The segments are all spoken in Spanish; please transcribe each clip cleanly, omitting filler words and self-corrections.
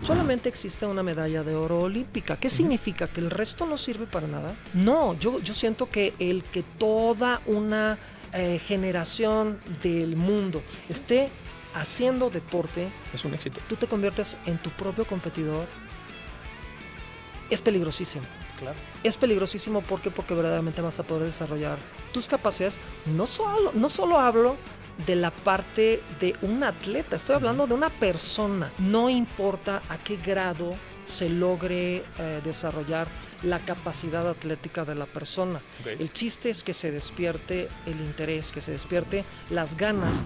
solamente existe una medalla de oro olímpica. ¿Qué significa? ¿Que el resto no sirve para nada? No, yo siento que el que toda una generación del mundo esté haciendo deporte, Es un éxito. tú te conviertes en tu propio competidor, es peligrosísimo. Claro. Es peligrosísimo porque verdaderamente vas a poder desarrollar tus capacidades. No solo hablo de la parte de un atleta, estoy hablando de una persona. No importa a qué grado se logre desarrollar la capacidad atlética de la persona. Okay. El chiste es que se despierte el interés, que se despierte las ganas.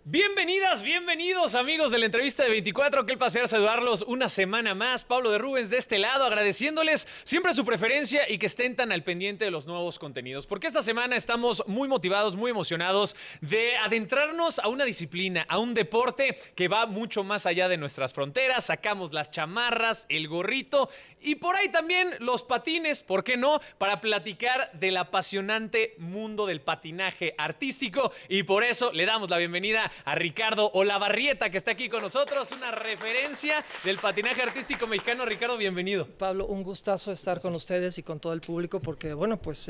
Bienvenidas, bienvenidos amigos de la entrevista de 24, qué placer saludarlos una semana más. Pablo de Rubens de este lado, agradeciéndoles siempre su preferencia y que estén tan al pendiente de los nuevos contenidos, porque esta semana estamos muy motivados, muy emocionados de adentrarnos a una disciplina, a un deporte que va mucho más allá de nuestras fronteras. Sacamos las chamarras, el gorrito y por ahí también los patines, ¿por qué no? Para platicar del apasionante mundo del patinaje artístico, y por eso le damos la bienvenida a Ricardo Olavarrieta, que está aquí con nosotros, una referencia del patinaje artístico mexicano. Ricardo, bienvenido. Pablo, un gustazo estar con ustedes y con todo el público, porque bueno, pues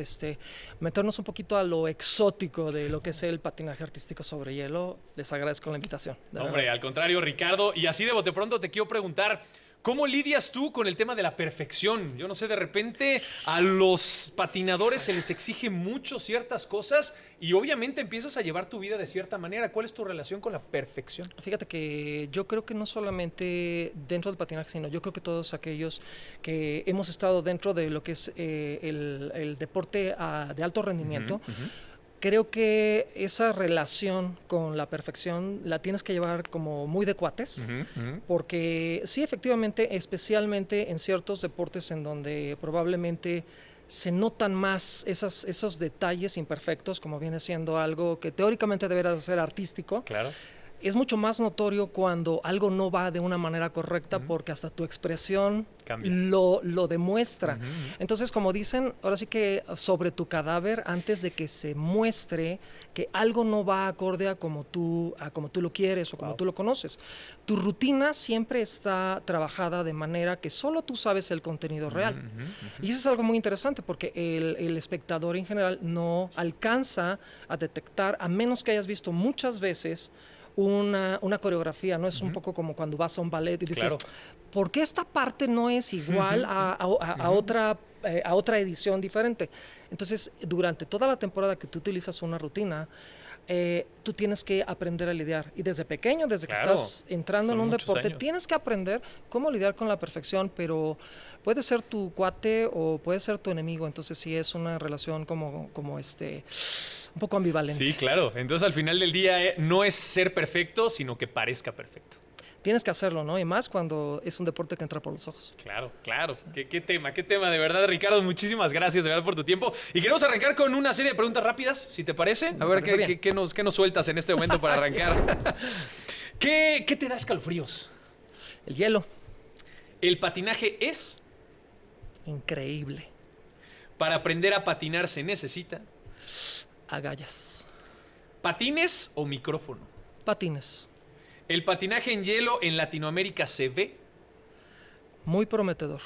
meternos un poquito a lo exótico de lo que es el patinaje artístico sobre hielo. Les agradezco la invitación. Hombre, al contrario, Ricardo, y así de bote pronto te quiero preguntar, ¿cómo lidias tú con el tema de la perfección? Yo no sé, de repente a los patinadores se les exige mucho ciertas cosas y obviamente empiezas a llevar tu vida de cierta manera. ¿Cuál es tu relación con la perfección? Fíjate que yo creo que no solamente dentro del patinaje, sino yo creo que todos aquellos que hemos estado dentro de lo que es el deporte de alto rendimiento, creo que esa relación con la perfección la tienes que llevar como muy de cuates, porque sí, efectivamente, especialmente en ciertos deportes en donde probablemente se notan más esos detalles imperfectos, como viene siendo algo que teóricamente debería ser artístico. Claro. Es mucho más notorio cuando algo no va de una manera correcta, porque hasta tu expresión lo demuestra. Entonces, como dicen, ahora sí que sobre tu cadáver, antes de que se muestre que algo no va acorde a como tú lo quieres o como tú lo conoces. Tu rutina siempre está trabajada de manera que solo tú sabes el contenido real. Y eso es algo muy interesante, porque el espectador en general no alcanza a detectar, a menos que hayas visto muchas veces una coreografía, ¿no? Es un poco como cuando vas a un ballet y dices, ¿por qué esta parte no es igual a otra edición diferente? Entonces, durante toda la temporada que tú utilizas una rutina, tú tienes que aprender a lidiar. Y desde pequeño, desde que estás entrando en un deporte, tienes que aprender cómo lidiar con la perfección, pero puede ser tu cuate o puede ser tu enemigo. Entonces sí es una relación como un poco ambivalente. Sí, claro. Entonces al final del día no es ser perfecto, sino que parezca perfecto. Tienes que hacerlo, ¿no? Y más cuando es un deporte que entra por los ojos. Claro, claro. Sí. ¿Qué tema, de verdad, Ricardo? Muchísimas gracias, de verdad, por tu tiempo. Y queremos arrancar con una serie de preguntas rápidas, si te parece. A ver qué nos sueltas en este momento para arrancar. ¿Qué te da escalofríos? El hielo. ¿El patinaje es? Increíble. ¿Para aprender a patinar se necesita? Agallas. ¿Patines o micrófono? Patines. ¿El patinaje en hielo en Latinoamérica se ve? Muy prometedor.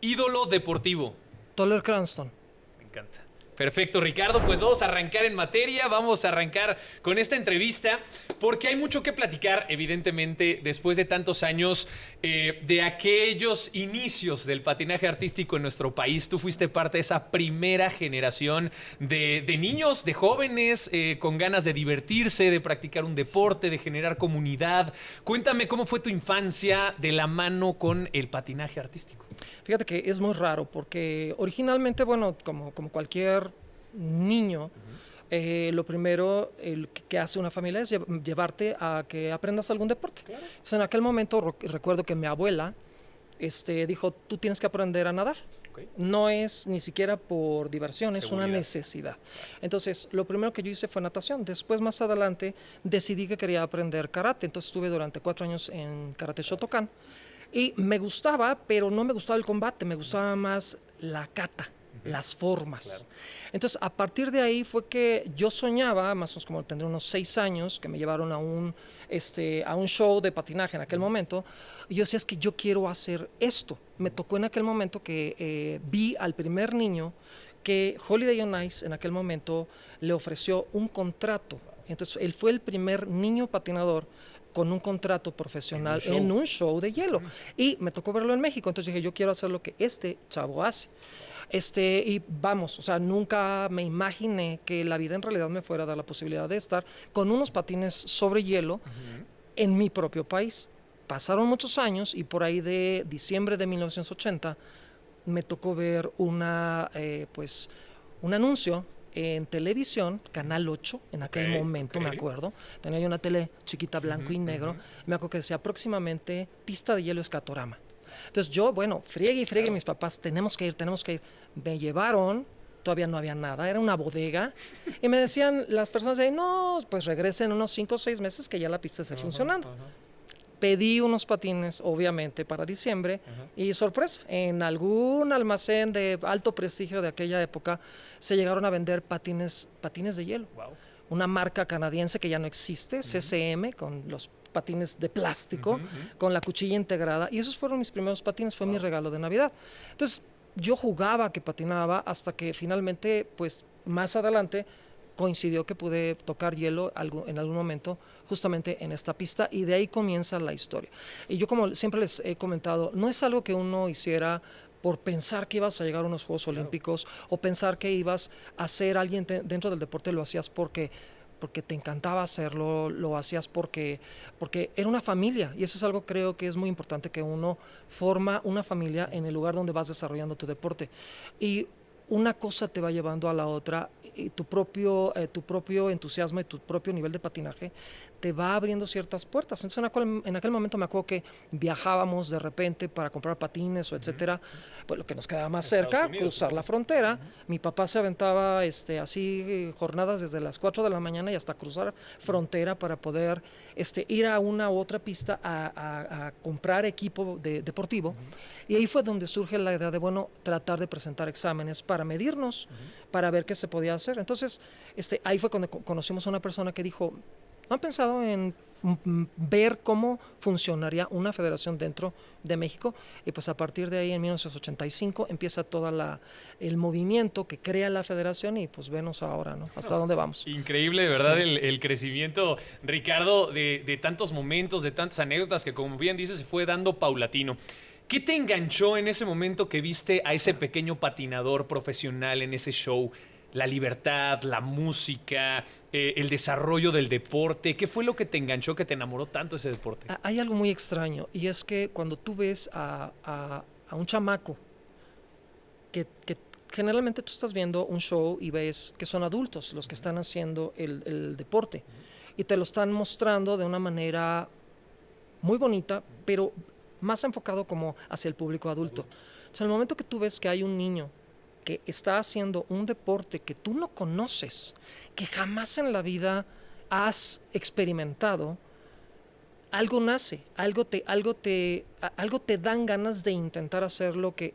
¿Ídolo deportivo? Toller Cranston. Me encanta. Perfecto, Ricardo, pues vamos a arrancar en materia, vamos a arrancar con esta entrevista, porque hay mucho que platicar, evidentemente, después de tantos años de aquellos inicios del patinaje artístico en nuestro país. Tú fuiste parte de esa primera generación de niños, de jóvenes, con ganas de divertirse, de practicar un deporte, de generar comunidad. Cuéntame cómo fue tu infancia de la mano con el patinaje artístico. Fíjate que es muy raro, porque originalmente, bueno, como cualquier niño, lo primero que hace una familia es llevarte a que aprendas algún deporte. Claro. Entonces, en aquel momento recuerdo que mi abuela dijo, tú tienes que aprender a nadar. Okay. No es ni siquiera por diversión, es una necesidad. Claro. Entonces, lo primero que yo hice fue natación. Después, más adelante, decidí que quería aprender karate. Entonces, estuve durante 4 años en Karate Shotokan. Y me gustaba, pero no me gustaba el combate, me gustaba más la kata. las formas. Claro. Entonces, a partir de ahí fue que yo soñaba, más o menos como tendría unos 6 años, que me llevaron a un show de patinaje en aquel momento, y yo decía, es que yo quiero hacer esto. Me tocó en aquel momento que vi al primer niño que Holiday on Ice en aquel momento le ofreció un contrato. Entonces, él fue el primer niño patinador con un contrato profesional en un show de hielo. Y me tocó verlo en México. Entonces dije, yo quiero hacer lo que este chavo hace. Y vamos, o sea, nunca me imaginé que la vida en realidad me fuera a dar la posibilidad de estar con unos patines sobre hielo en mi propio país. Pasaron muchos años y por ahí de diciembre de 1980 me tocó ver un anuncio en televisión, Canal 8, en aquel momento, me acuerdo. Tenía yo una tele chiquita, blanco y negro. Me acuerdo que decía próximamente pista de hielo Escatorama. Entonces yo, bueno, friegue y friegue, mis papás, tenemos que ir. Me llevaron, todavía no había nada, era una bodega. Y me decían las personas de ahí, no, pues regresen unos 5 o 6 meses que ya la pista esté funcionando. Pedí unos patines, obviamente, para diciembre y sorpresa, en algún almacén de alto prestigio de aquella época se llegaron a vender patines de hielo. Wow. Una marca canadiense que ya no existe, CCM, con los patines de plástico, con la cuchilla integrada, y esos fueron mis primeros patines, fue mi regalo de Navidad. Entonces, yo jugaba que patinaba hasta que finalmente, pues, más adelante coincidió que pude tocar hielo en algún momento justamente en esta pista y de ahí comienza la historia. Y yo, como siempre les he comentado, no es algo que uno hiciera por pensar que ibas a llegar a unos Juegos Olímpicos o pensar que ibas a ser alguien dentro del deporte, lo hacías porque te encantaba hacerlo, lo hacías porque era una familia, y eso es algo creo que es muy importante, que uno forma una familia en el lugar donde vas desarrollando tu deporte. Y una cosa te va llevando a la otra, y tu propio entusiasmo y tu propio nivel de patinaje te va abriendo ciertas puertas. Entonces, en aquel momento me acuerdo que viajábamos de repente para comprar patines o etcétera, pues lo que nos quedaba más cerca, cruzar la frontera. Mi papá se aventaba así jornadas desde las 4 de la mañana y hasta cruzar frontera para poder ir a una u otra pista a comprar equipo deportivo. Y ahí fue donde surge la idea de, bueno, tratar de presentar exámenes para medirnos, para ver qué se podía hacer. Entonces, ahí fue cuando conocimos a una persona que dijo, ¿no han pensado en ver cómo funcionaría una federación dentro de México? Y pues a partir de ahí, en 1985, empieza todo el movimiento que crea la federación y pues venos ahora, ¿no? ¿Hasta dónde vamos? Increíble, de verdad, sí. el crecimiento, Ricardo, de tantos momentos, de tantas anécdotas que, como bien dices, se fue dando paulatino. ¿Qué te enganchó en ese momento que viste a ese pequeño patinador profesional en ese show? La libertad, la música, el desarrollo del deporte. ¿Qué fue lo que te enganchó, que te enamoró tanto ese deporte? Hay algo muy extraño, y es que cuando tú ves a un chamaco que generalmente tú estás viendo un show y ves que son adultos los que están haciendo el deporte, y te lo están mostrando de una manera muy bonita, pero más enfocado como hacia el público adulto. Entonces, en el momento que tú ves que hay un niño que está haciendo un deporte que tú no conoces, que jamás en la vida has experimentado, algo nace, algo te dan ganas de intentar hacer lo que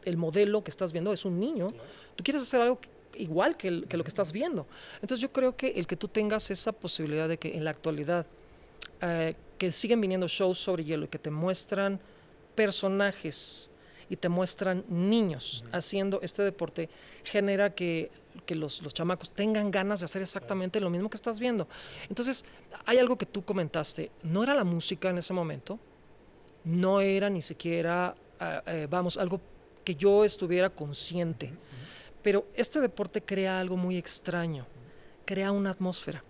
el modelo que estás viendo es un niño. Claro. Tú quieres hacer algo igual que lo que estás viendo. Entonces yo creo que el que tú tengas esa posibilidad de que en la actualidad que siguen viniendo shows sobre hielo y que te muestran personajes y te muestran niños haciendo este deporte, genera que los chamacos tengan ganas de hacer exactamente lo mismo que estás viendo. Entonces, hay algo que tú comentaste, no era la música en ese momento, no era ni siquiera, algo que yo estuviera consciente, pero este deporte crea algo muy extraño, crea una atmósfera.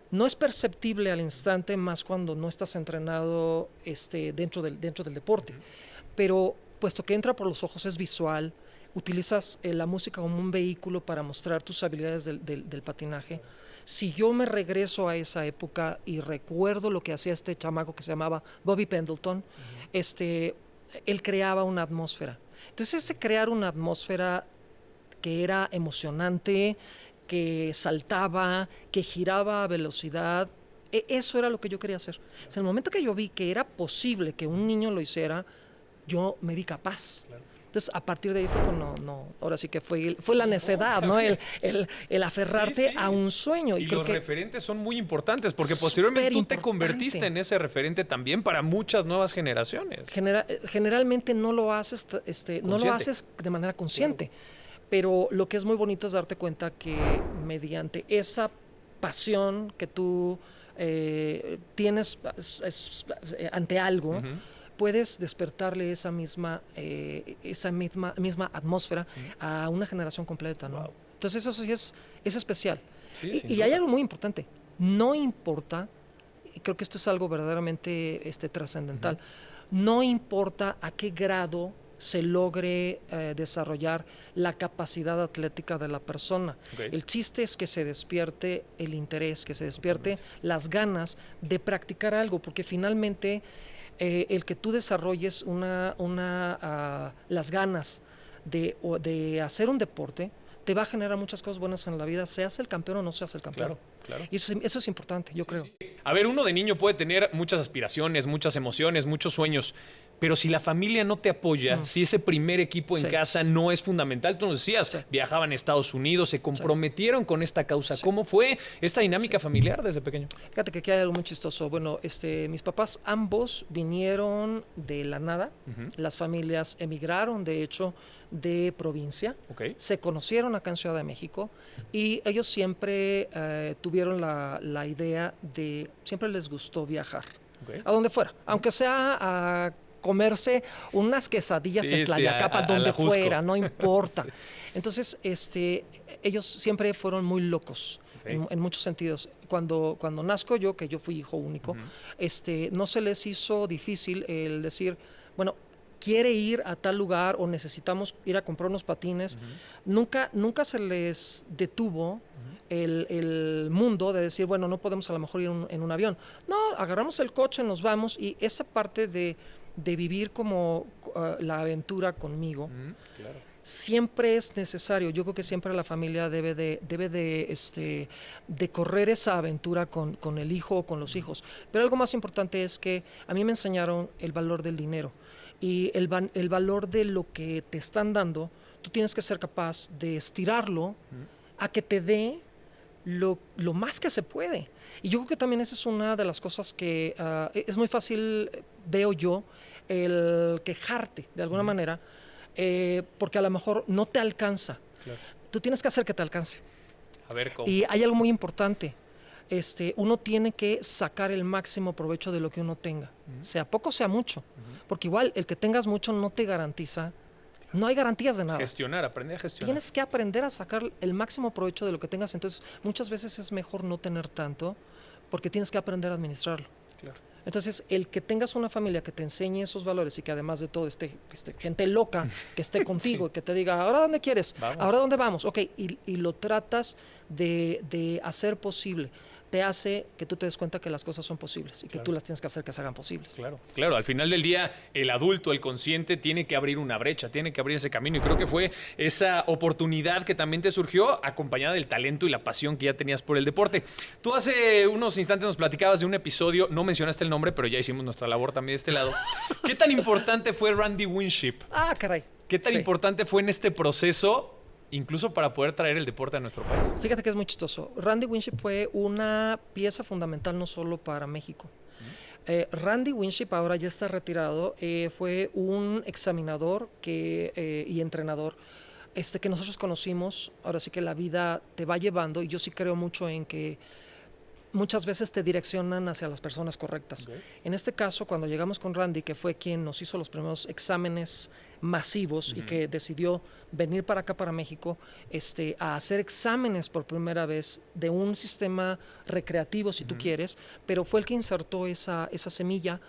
No es perceptible al instante, más cuando no estás entrenado dentro del deporte, pero puesto que entra por los ojos, es visual, utilizas la música como un vehículo para mostrar tus habilidades del patinaje. Si yo me regreso a esa época y recuerdo lo que hacía este chamaco que se llamaba Bobby Pendleton, él creaba una atmósfera. Entonces, ese crear una atmósfera que era emocionante, que saltaba, que giraba a velocidad, eso era lo que yo quería hacer. O sea, en el momento que yo vi que era posible que un niño lo hiciera, yo me vi capaz. Claro. Entonces, a partir de ahí fue cuando, ahora sí que fue la necedad, ¿no? El aferrarte a un sueño. Y los referentes son muy importantes, porque posteriormente tú te convertiste en ese referente también para muchas nuevas generaciones. Generalmente no lo haces, no lo haces de manera consciente, pero lo que es muy bonito es darte cuenta que mediante esa pasión que tú tienes ante algo, puedes despertarle esa misma atmósfera a una generación completa, ¿no? Wow. Entonces eso sí es especial. Sí, y hay algo muy importante. No importa, y creo que esto es algo verdaderamente trascendental, no importa a qué grado se logre desarrollar la capacidad atlética de la persona. Okay. El chiste es que se despierte el interés, que se despierte las ganas de practicar algo, porque finalmente el que tú desarrolles las ganas de hacer un deporte te va a generar muchas cosas buenas en la vida, seas el campeón o no seas el campeón. Claro. Y eso es importante, yo creo. Sí. A ver, uno de niño puede tener muchas aspiraciones, muchas emociones, muchos sueños, pero si la familia no te apoya, si ese primer equipo en casa no es fundamental, tú nos decías, viajaban a Estados Unidos, se comprometieron con esta causa. ¿Cómo fue esta dinámica familiar desde pequeño? Fíjate que aquí hay algo muy chistoso. Bueno, mis papás ambos vinieron de la nada. Las familias emigraron, de hecho, de provincia. Se conocieron acá en Ciudad de México y ellos siempre tuvieron la idea de, siempre les gustó viajar. A donde fuera, aunque sea a comerse unas quesadillas en Tlayacapa, donde fuera, no importa. Entonces, ellos siempre fueron muy locos en muchos sentidos. Cuando nazco yo, que yo fui hijo único, no se les hizo difícil el decir, bueno, quiere ir a tal lugar o necesitamos ir a comprar unos patines. Nunca se les detuvo el mundo de decir, bueno, no podemos a lo mejor ir en un avión. No, agarramos el coche, nos vamos, y esa parte de vivir como la aventura conmigo, siempre es necesario. Yo creo que siempre la familia debe de correr esa aventura con el hijo o con los hijos. Pero algo más importante es que a mí me enseñaron el valor del dinero y el valor de lo que te están dando. Tú tienes que ser capaz de estirarlo a que te dé lo más que se puede. Y yo creo que también esa es una de las cosas que es muy fácil, veo yo, el quejarte de alguna manera, porque a lo mejor no te alcanza. Claro. Tú tienes que hacer que te alcance. A ver, ¿cómo? Y hay algo muy importante. Uno tiene que sacar el máximo provecho de lo que uno tenga, sea poco, sea mucho, porque igual el que tengas mucho no te garantiza. No hay garantías de nada. Aprender a gestionar. Tienes que aprender a sacar el máximo provecho de lo que tengas. Entonces, muchas veces es mejor no tener tanto porque tienes que aprender a administrarlo. Claro. Entonces, el que tengas una familia que te enseñe esos valores y que además de todo gente loca que esté contigo y que te diga, ¿ahora dónde quieres? Vamos. ¿Ahora dónde vamos? Ok, y lo tratas de hacer posible. Te hace que tú te des cuenta que las cosas son posibles y que tú las tienes que hacer que se hagan posibles. Claro, al final del día el adulto, el consciente tiene que abrir una brecha, tiene que abrir ese camino, y creo que fue esa oportunidad que también te surgió acompañada del talento y la pasión que ya tenías por el deporte. Tú hace unos instantes nos platicabas de un episodio, no mencionaste el nombre, pero ya hicimos nuestra labor también de este lado. ¿Qué tan importante fue Randy Winship? Ah, caray. ¿Qué tan importante fue en este proceso, incluso para poder traer el deporte a nuestro país? Fíjate que es muy chistoso. Randy Winship fue una pieza fundamental no solo para México. Randy Winship ahora ya está retirado. Fue un examinador y entrenador que nosotros conocimos. Ahora sí que la vida te va llevando, y yo sí creo mucho en que muchas veces te direccionan hacia las personas correctas. En este caso, cuando llegamos con Randy, que fue quien nos hizo los primeros exámenes masivos y que decidió venir para acá, para México, a hacer exámenes por primera vez de un sistema recreativo, si tú quieres, pero fue el que insertó esa semilla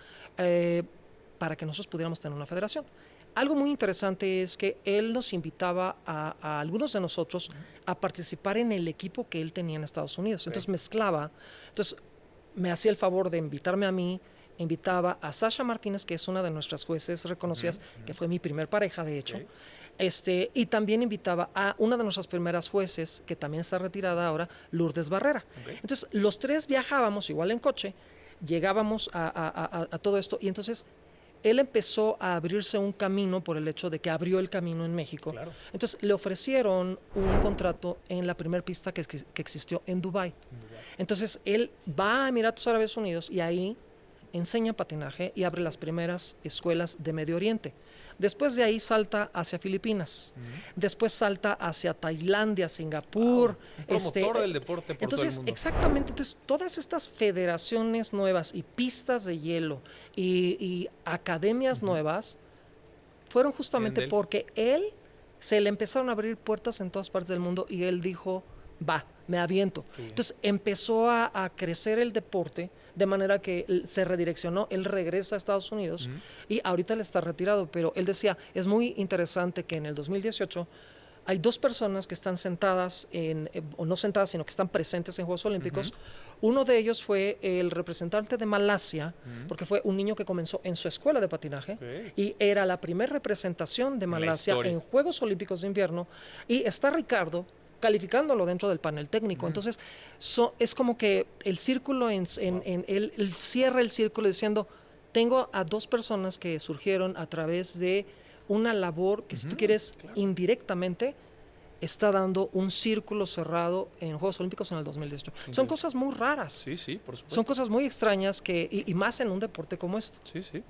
para que nosotros pudiéramos tener una federación. Algo muy interesante es que él nos invitaba a algunos de nosotros a participar en el equipo que él tenía en Estados Unidos. Entonces mezclaba, me hacía el favor de invitarme a mí, invitaba a Sasha Martínez, que es una de nuestras jueces reconocidas, que fue mi primer pareja, de hecho, y también invitaba a una de nuestras primeras jueces, que también está retirada ahora, Lourdes Barrera. Entonces, los tres viajábamos igual en coche, llegábamos a todo esto, y entonces él empezó a abrirse un camino por el hecho de que abrió el camino en México. Claro. Entonces le ofrecieron un contrato en la primera pista que existió en Dubái. Entonces él va a Emiratos Árabes Unidos y ahí enseña patinaje y abre las primeras escuelas de Medio Oriente. Después de ahí salta hacia Filipinas. Después salta hacia Tailandia, Singapur. Un promotor del deporte por todo el mundo. Exactamente. Entonces, todas estas federaciones nuevas y pistas de hielo y academias nuevas fueron justamente porque él se le empezaron a abrir puertas en todas partes del mundo y él dijo, va, me aviento. Sí. Entonces empezó a crecer el deporte de manera que se redireccionó, él regresa a Estados Unidos y ahorita él está retirado, pero él decía, es muy interesante que en el 2018 hay 2 personas que están sentadas, o no sentadas, sino que están presentes en Juegos Olímpicos. Uno de ellos fue el representante de Malasia, porque fue un niño que comenzó en su escuela de patinaje y era la primera representación de Malasia en Juegos Olímpicos de Invierno. Y está Ricardo, calificándolo dentro del panel técnico. Entonces, es como que el círculo, él cierra el círculo diciendo, tengo a 2 personas que surgieron a través de una labor que, si tú quieres, indirectamente, está dando un círculo cerrado en Juegos Olímpicos en el 2018. Son cosas muy raras. Sí, sí, por supuesto. Son cosas muy extrañas y más en un deporte como este. Sí, sí.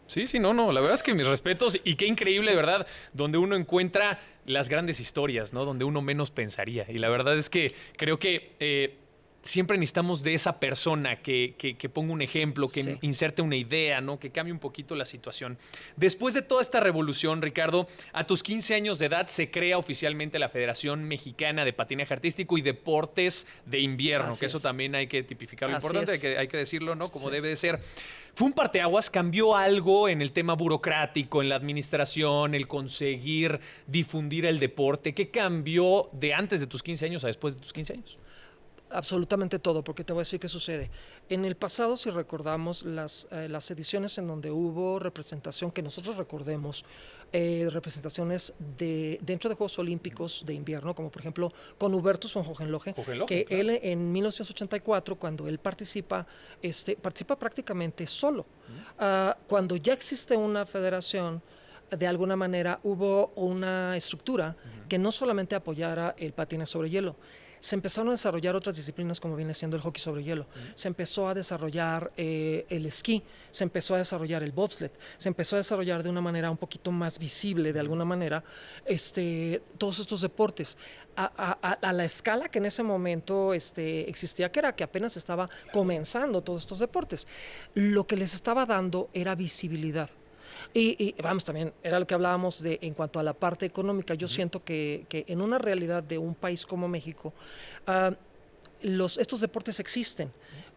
Sí, no, la verdad es que mis respetos y qué increíble, de verdad, donde uno encuentra las grandes historias, ¿no? Donde uno menos pensaría. Y la verdad es que creo que siempre necesitamos de esa persona que ponga un ejemplo, que inserte una idea, ¿no? Que cambie un poquito la situación. Después de toda esta revolución, Ricardo, a tus 15 años de edad se crea oficialmente la Federación Mexicana de Patinaje Artístico y Deportes de Invierno, que eso también hay que tipificar. Lo importante, hay que decirlo, ¿no? Como debe de ser. ¿Fue un parteaguas? ¿Cambió algo en el tema burocrático, en la administración, el conseguir difundir el deporte? ¿Qué cambió de antes de tus 15 años a después de tus 15 años? Absolutamente todo, porque te voy a decir qué sucede. En el pasado, si recordamos las ediciones en donde hubo representación, que nosotros recordemos, representaciones dentro de Juegos Olímpicos de Invierno, como por ejemplo con Hubertus von Hohenlohe, que claro. Él en 1984, cuando él participa prácticamente solo. Cuando ya existe una federación, de alguna manera hubo una estructura que no solamente apoyara el patinaje sobre hielo. Se empezaron a desarrollar otras disciplinas como viene siendo el hockey sobre hielo. Se empezó a desarrollar el esquí, se empezó a desarrollar el bobsled, se empezó a desarrollar de una manera un poquito más visible, de alguna manera, todos estos deportes. A la escala que en ese momento existía, que era que apenas estaba comenzando todos estos deportes. Lo que les estaba dando era visibilidad. Y vamos, también era lo que hablábamos en cuanto a la parte económica. Yo siento que en una realidad de un país como México, estos deportes existen.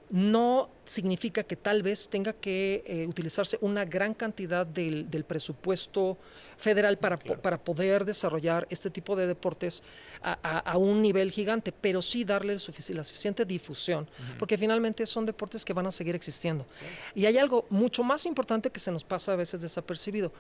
No significa que tal vez tenga que utilizarse una gran cantidad del presupuesto federal para poder desarrollar este tipo de deportes a un nivel gigante, pero sí darle la suficiente difusión, porque finalmente son deportes que van a seguir existiendo. Y hay algo mucho más importante que se nos pasa a veces desapercibido.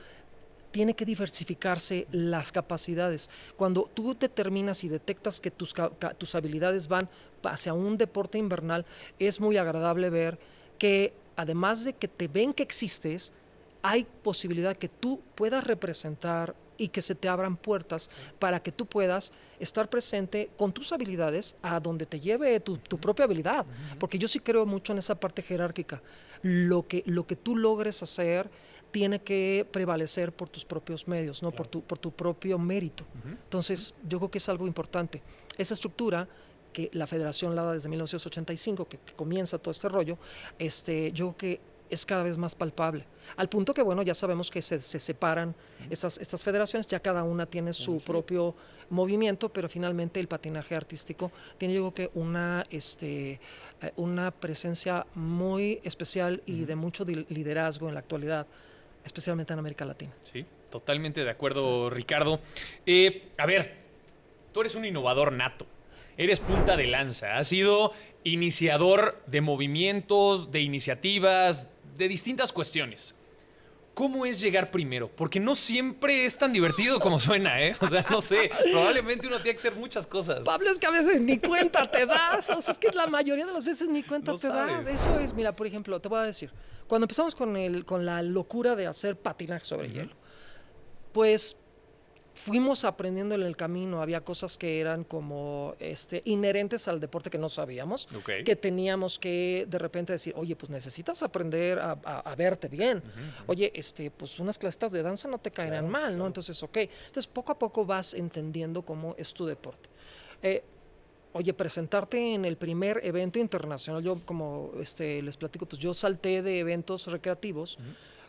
Tiene que diversificarse las capacidades. Cuando tú determinas y detectas que tus habilidades van hacia un deporte invernal, es muy agradable ver que además de que te ven que existes, hay posibilidad que tú puedas representar y que se te abran puertas para que tú puedas estar presente con tus habilidades a donde te lleve tu propia habilidad. Porque yo sí creo mucho en esa parte jerárquica. Lo que tú logres hacer tiene que prevalecer por tus propios medios, ¿no? Por tu propio mérito. Entonces, yo creo que es algo importante. Esa estructura que la federación la da desde 1985, que comienza todo este rollo, yo creo que es cada vez más palpable. Al punto que, bueno, ya sabemos que se separan estas federaciones, ya cada una tiene su propio movimiento, pero finalmente el patinaje artístico tiene, yo creo que una presencia muy especial y de mucho liderazgo en la actualidad, especialmente en América Latina. Sí, totalmente de acuerdo, Ricardo. A ver, tú eres un innovador nato. Eres punta de lanza, has sido iniciador de movimientos, de iniciativas, de distintas cuestiones. ¿cómo es llegar primero? Porque no siempre es tan divertido como suena, ¿eh? O sea, no sé, probablemente uno tiene que hacer muchas cosas. Pablo, es que a veces ni cuenta te das. O sea, es que la mayoría de las veces ni cuenta te das. Eso es, mira, por ejemplo, te voy a decir, cuando empezamos con la locura de hacer patinaje sobre hielo, pues fuimos aprendiendo en el camino. Había cosas que eran como inherentes al deporte que no sabíamos, que teníamos que de repente decir, oye, pues necesitas aprender a verte bien. Oye, pues unas clases de danza no te caerán mal, ¿no? Entonces, Entonces, poco a poco vas entendiendo cómo es tu deporte. Oye, presentarte en el primer evento internacional, yo como les platico, pues yo salté de eventos recreativos,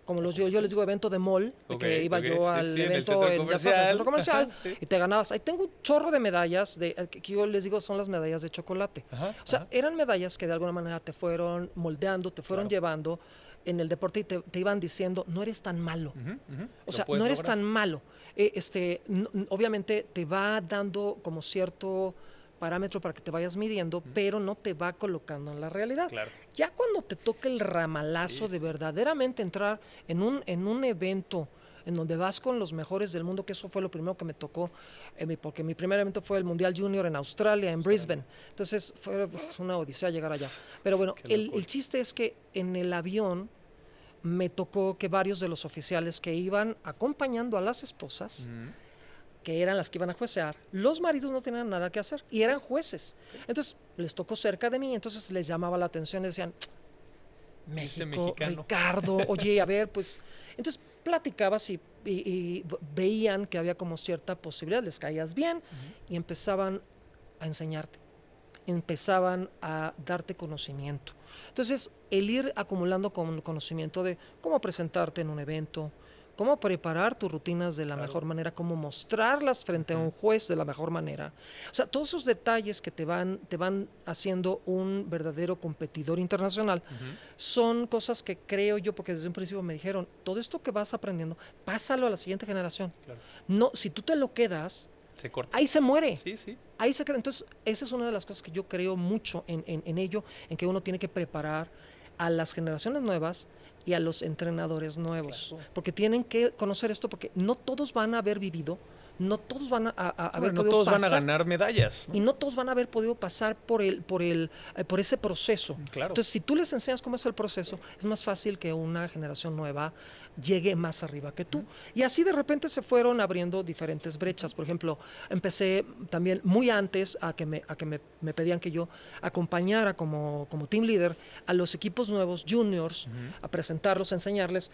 como yo les digo evento de mall, que iba yo al evento en el centro comercial y te ganabas. Ahí tengo un chorro de medallas, que yo les digo son las medallas de chocolate. Eran medallas que de alguna manera te fueron moldeando, te fueron llevando en el deporte y te iban diciendo, no eres tan malo. O sea, no eres tan malo. Obviamente te va dando como cierto parámetro para que te vayas midiendo, pero no te va colocando en la realidad. Ya cuando te toca el ramalazo de verdaderamente entrar en un evento en donde vas con los mejores del mundo, que eso fue lo primero que me tocó, porque mi primer evento fue el Mundial Junior en Australia, en Brisbane. Entonces fue una odisea llegar allá. Pero bueno, el chiste es que en el avión me tocó que varios de los oficiales que iban acompañando a las esposas, que eran las que iban a juecear, los maridos no tenían nada que hacer y eran jueces. Entonces les tocó cerca de mí, entonces les llamaba la atención y decían, México, Ricardo, oye, a ver, pues, entonces platicabas y veían que había como cierta posibilidad, les caías bien y empezaban a enseñarte, empezaban a darte conocimiento. Entonces, el ir acumulando conocimiento de cómo presentarte en un evento, cómo preparar tus rutinas de la mejor manera, cómo mostrarlas frente a un juez de la mejor manera. O sea, todos esos detalles que te van haciendo un verdadero competidor internacional son cosas que creo yo, porque desde un principio me dijeron, todo esto que vas aprendiendo, pásalo a la siguiente generación. No, si tú te lo quedas, se corta. Ahí se muere. Sí. Ahí se queda. Entonces, esa es una de las cosas que yo creo mucho en ello, en que uno tiene que preparar a las generaciones nuevas y a los entrenadores nuevos, porque tienen que conocer esto, porque no todos van a haber vivido, no todos van a haber podido todos pasar, van a ganar medallas, ¿no? Y no todos van a haber podido pasar por ese proceso. Entonces, si tú les enseñas cómo es el proceso, es más fácil que una generación nueva llegue más arriba que tú. Y así de repente se fueron abriendo diferentes brechas. Por ejemplo, empecé también muy antes a que me pedían que yo acompañara como team leader a los equipos nuevos, juniors, a presentarlos, a enseñarles.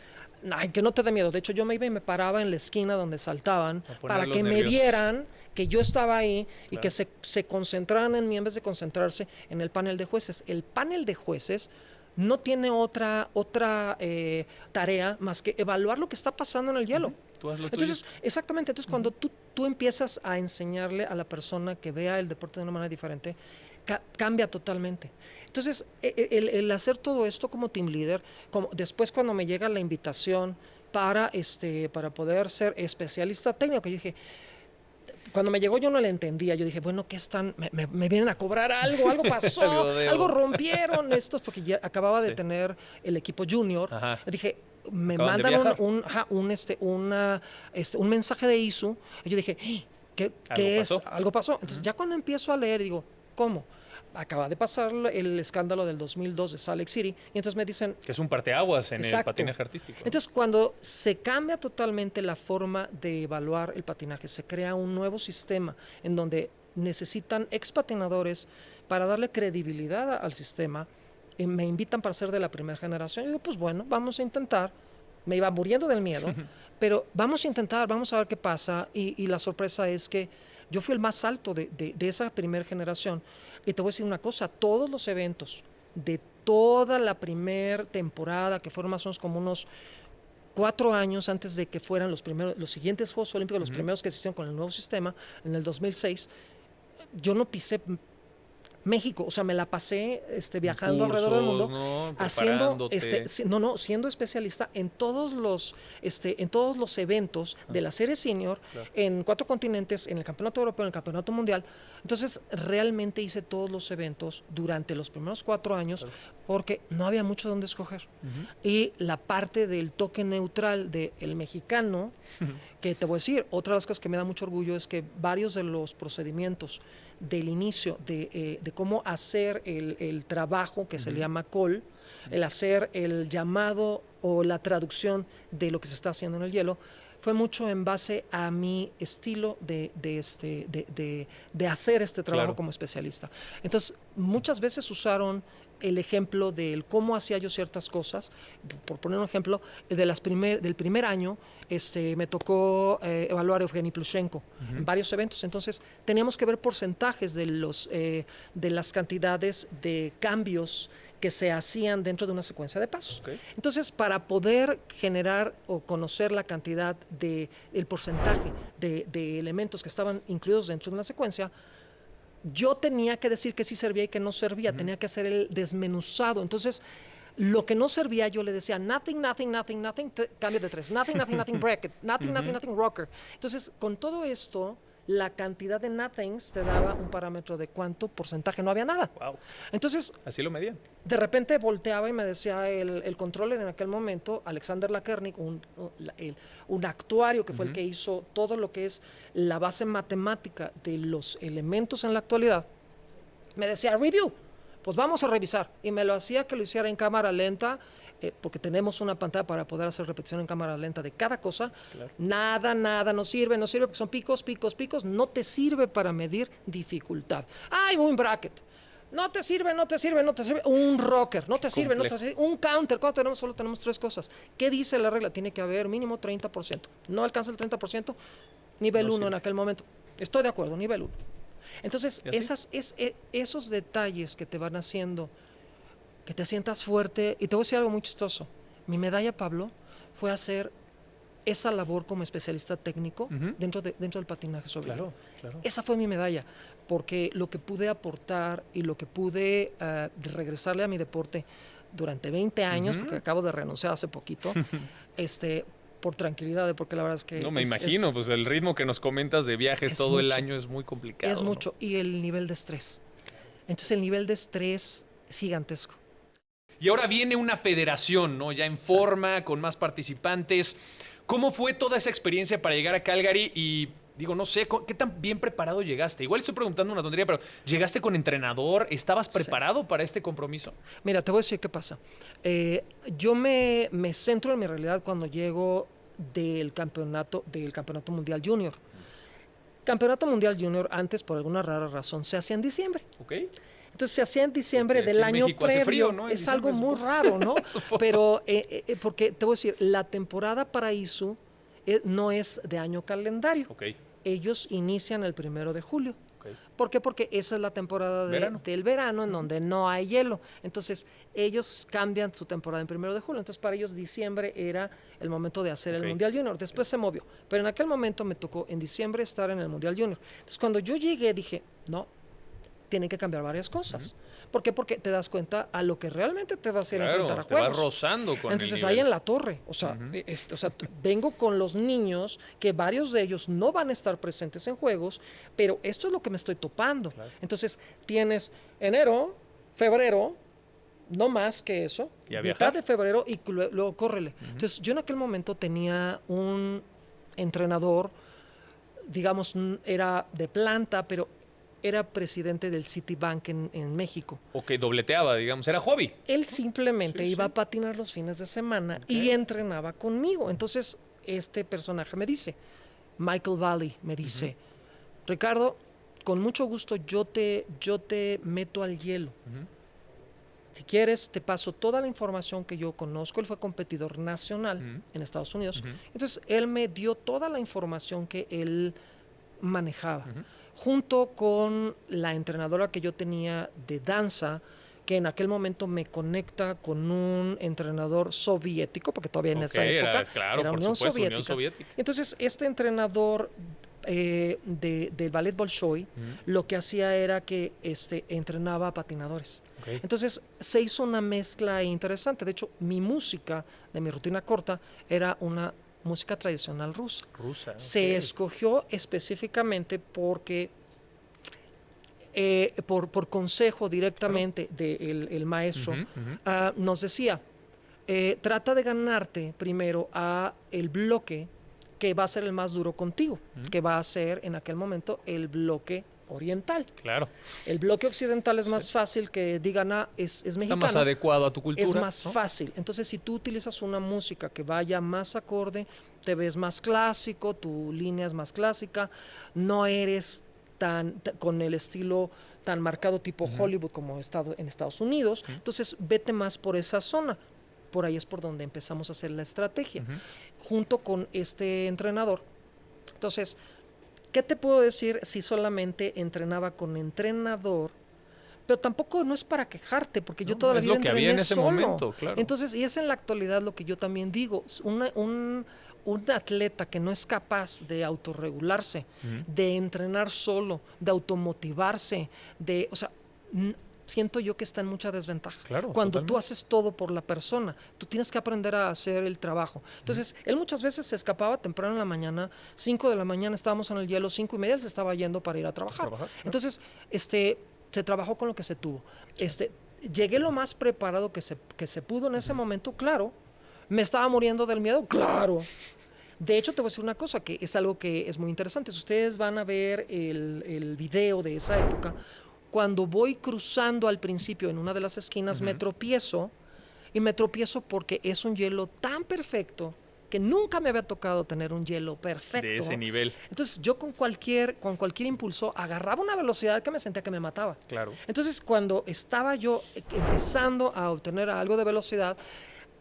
Ay, que no te dé miedo. De hecho, yo me iba y me paraba en la esquina donde saltaban para que me vieran que yo estaba ahí y que se concentraran en mí en vez de concentrarse en el panel de jueces. El panel de jueces no tiene otra tarea más que evaluar lo que está pasando en el hielo. Entonces, exactamente. Entonces, cuando tú empiezas a enseñarle a la persona que vea el deporte de una manera diferente, cambia totalmente. Entonces, el hacer todo esto como team leader, después cuando me llega la invitación para poder ser especialista técnico, yo dije, cuando me llegó yo no le entendía, yo dije, bueno, ¿qué están? ¿Me vienen a cobrar algo? ¿Algo pasó? ¿Algo rompieron estos? Porque ya acababa de tener el equipo junior. Yo dije, me mandan un mensaje de ISU, y yo dije, ¿qué es? Algo pasó. Entonces, ya cuando empiezo a leer, digo, ¿cómo? Acaba de pasar el escándalo del 2002 de Salt Lake City, y entonces me dicen... Que es un parteaguas en el patinaje artístico. Entonces, cuando se cambia totalmente la forma de evaluar el patinaje, se crea un nuevo sistema en donde necesitan expatinadores para darle credibilidad al sistema, y me invitan para ser de la primera generación. Yo digo, pues bueno, vamos a intentar. Me iba muriendo del miedo, pero vamos a intentar, vamos a ver qué pasa, y la sorpresa es que yo fui el más alto de esa primera generación. Y te voy a decir una cosa, todos los eventos de toda la primera temporada, que fueron más o menos como unos 4 años antes de que fueran los siguientes Juegos Olímpicos, los primeros que se hicieron con el nuevo sistema, en el 2006, yo no pisé México, o sea, me la pasé viajando cursos, alrededor del mundo, ¿no? haciendo, Preparándote. siendo especialista en todos los eventos de la serie senior, Claro. en 4 continentes, en el campeonato europeo, en el campeonato mundial. Entonces, realmente hice todos los eventos durante los primeros 4 años, Claro. porque no había mucho donde escoger. Y la parte del toque neutral del mexicano, que te voy a decir, otra de las cosas que me da mucho orgullo es que varios de los procedimientos del inicio de cómo hacer el trabajo que se le llama call, el hacer el llamado o la traducción de lo que se está haciendo en el hielo, fue mucho en base a mi estilo de hacer este trabajo como especialista. Entonces, muchas veces usaron el ejemplo del cómo hacía yo ciertas cosas. Por poner un ejemplo, del primer año me tocó evaluar a Evgeny Plushenko en varios eventos. Entonces, teníamos que ver porcentajes de las cantidades de cambios que se hacían dentro de una secuencia de pasos. Okay. Entonces, para poder generar o conocer la cantidad el porcentaje de elementos que estaban incluidos dentro de una secuencia, yo tenía que decir que sí servía y que no servía, tenía que hacer el desmenuzado. Entonces, lo que no servía, yo le decía nothing, nothing, nothing, nothing, cambio de 3, nothing, nothing, nothing, bracket, nothing, nothing, nothing, rocker. Entonces, con todo esto, la cantidad de nothings te daba un parámetro de cuánto porcentaje no había nada. Wow. Entonces, así lo medían. De repente volteaba y me decía el controller en aquel momento, Alexander Lakernik, un actuario que fue el que hizo todo lo que es la base matemática de los elementos en la actualidad, me decía, review, pues vamos a revisar. Y me lo hacía que lo hiciera en cámara lenta, porque tenemos una pantalla para poder hacer repetición en cámara lenta de cada cosa. Claro. Nada, no sirve, porque son picos, no te sirve para medir dificultad. ¡Ay, un bracket! No te sirve. Un rocker, no te sirve. Un counter, ¿cuánto tenemos? Solo tenemos 3 cosas. ¿Qué dice la regla? Tiene que haber mínimo 30%. No alcanza el 30%, nivel 1 en aquel momento. Estoy de acuerdo, nivel 1. Entonces, esos detalles que te van haciendo que te sientas fuerte. Y te voy a decir algo muy chistoso. Mi medalla, Pablo, fue hacer esa labor como especialista técnico dentro del patinaje sobre hielo. Claro. Esa fue mi medalla, porque lo que pude aportar y lo que pude regresarle a mi deporte durante 20 años, porque acabo de renunciar hace poquito, por tranquilidad, porque la verdad es que... No, me imagino, pues el ritmo que nos comentas de viajes todo el año es muy complicado. Es mucho, ¿no? Y el nivel de estrés. Entonces el nivel de estrés es gigantesco. Y ahora viene una federación, ¿no? Ya en forma, con más participantes. ¿Cómo fue toda esa experiencia para llegar a Calgary? Y digo, no sé, ¿qué tan bien preparado llegaste? Igual estoy preguntando una tontería, pero ¿llegaste con entrenador? ¿Estabas preparado para este compromiso? Mira, te voy a decir qué pasa. Yo me centro en mi realidad cuando llego del campeonato mundial junior. Campeonato mundial junior antes, por alguna rara razón, se hacía en diciembre. Ok. Entonces se hacía en diciembre del año previo. Frío, ¿no? Es algo muy raro, ¿no? Pero, porque te voy a decir, la temporada para ISU no es de año calendario. Okay. Ellos inician el 1 de julio. Okay. ¿Por qué? Porque esa es la temporada del verano en donde no hay hielo. Entonces, ellos cambian su temporada en 1 de julio. Entonces, para ellos diciembre era el momento de hacer el Mundial Junior. Después se movió. Pero en aquel momento me tocó en diciembre estar en el Mundial Junior. Entonces, cuando yo llegué, dije, no, tienen que cambiar varias cosas. ¿Por qué? Porque te das cuenta a lo que realmente te va a hacer enfrentar a juegos. Te vas rozando con Entonces, ahí en la torre, o sea, vengo con los niños, que varios de ellos no van a estar presentes en juegos, pero esto es lo que me estoy topando. Claro. Entonces, tienes enero, febrero, no más que eso, mitad de febrero y luego córrele. Entonces, yo en aquel momento tenía un entrenador, digamos, era de planta, pero era presidente del Citibank en México. Ok, dobleteaba, digamos, era hobby. Él simplemente iba a patinar los fines de semana y entrenaba conmigo. Entonces, este personaje me dice, Michael Valley me dice, Ricardo, con mucho gusto yo te meto al hielo. Si quieres, te paso toda la información que yo conozco. Él fue competidor nacional en Estados Unidos. Entonces, él me dio toda la información que él manejaba. Junto con la entrenadora que yo tenía de danza, que en aquel momento me conecta con un entrenador soviético, porque todavía en esa época era Unión Soviética. Entonces, este entrenador del ballet Bolshoi, lo que hacía era que entrenaba a patinadores. Okay. Entonces se hizo una mezcla interesante. De hecho, mi música de mi rutina corta era una música tradicional rusa. Se escogió específicamente porque por consejo directamente del maestro nos decía, trata de ganarte primero a el bloque que va a ser el más duro contigo, que va a ser en aquel momento el bloque oriental. Claro. El bloque occidental es más fácil que digan, es mexicano. Está más adecuado a tu cultura. Es más fácil. Entonces, si tú utilizas una música que vaya más acorde, te ves más clásico, tu línea es más clásica, no eres con el estilo tan marcado tipo Hollywood como en Estados Unidos. Entonces, vete más por esa zona. Por ahí es por donde empezamos a hacer la estrategia, junto con este entrenador. Entonces, ¿qué te puedo decir si solamente entrenaba con entrenador? Pero tampoco no es para quejarte, porque yo toda la vida entrené había en ese solo. momento, claro. Entonces, y es en la actualidad lo que yo también digo, un atleta que no es capaz de autorregularse, de entrenar solo, de automotivarse, siento yo que está en mucha desventaja. Claro, cuando totalmente. tú haces todo por la persona, tú tienes que aprender a hacer el trabajo. Entonces, él muchas veces se escapaba temprano en la mañana, 5 de la mañana estábamos en el hielo, 5:30 él se estaba yendo para ir a trabajar. Claro. Entonces, se trabajó con lo que se tuvo. Llegué lo más preparado que se pudo en ese momento, claro. Me estaba muriendo del miedo, claro. De hecho, te voy a decir una cosa que es algo que es muy interesante. Si ustedes van a ver el video de esa época, cuando voy cruzando al principio en una de las esquinas, me tropiezo porque es un hielo tan perfecto que nunca me había tocado tener un hielo perfecto. De ese nivel. Entonces, yo con cualquier impulso agarraba una velocidad que me sentía que me mataba. Claro. Entonces, cuando estaba yo empezando a obtener algo de velocidad,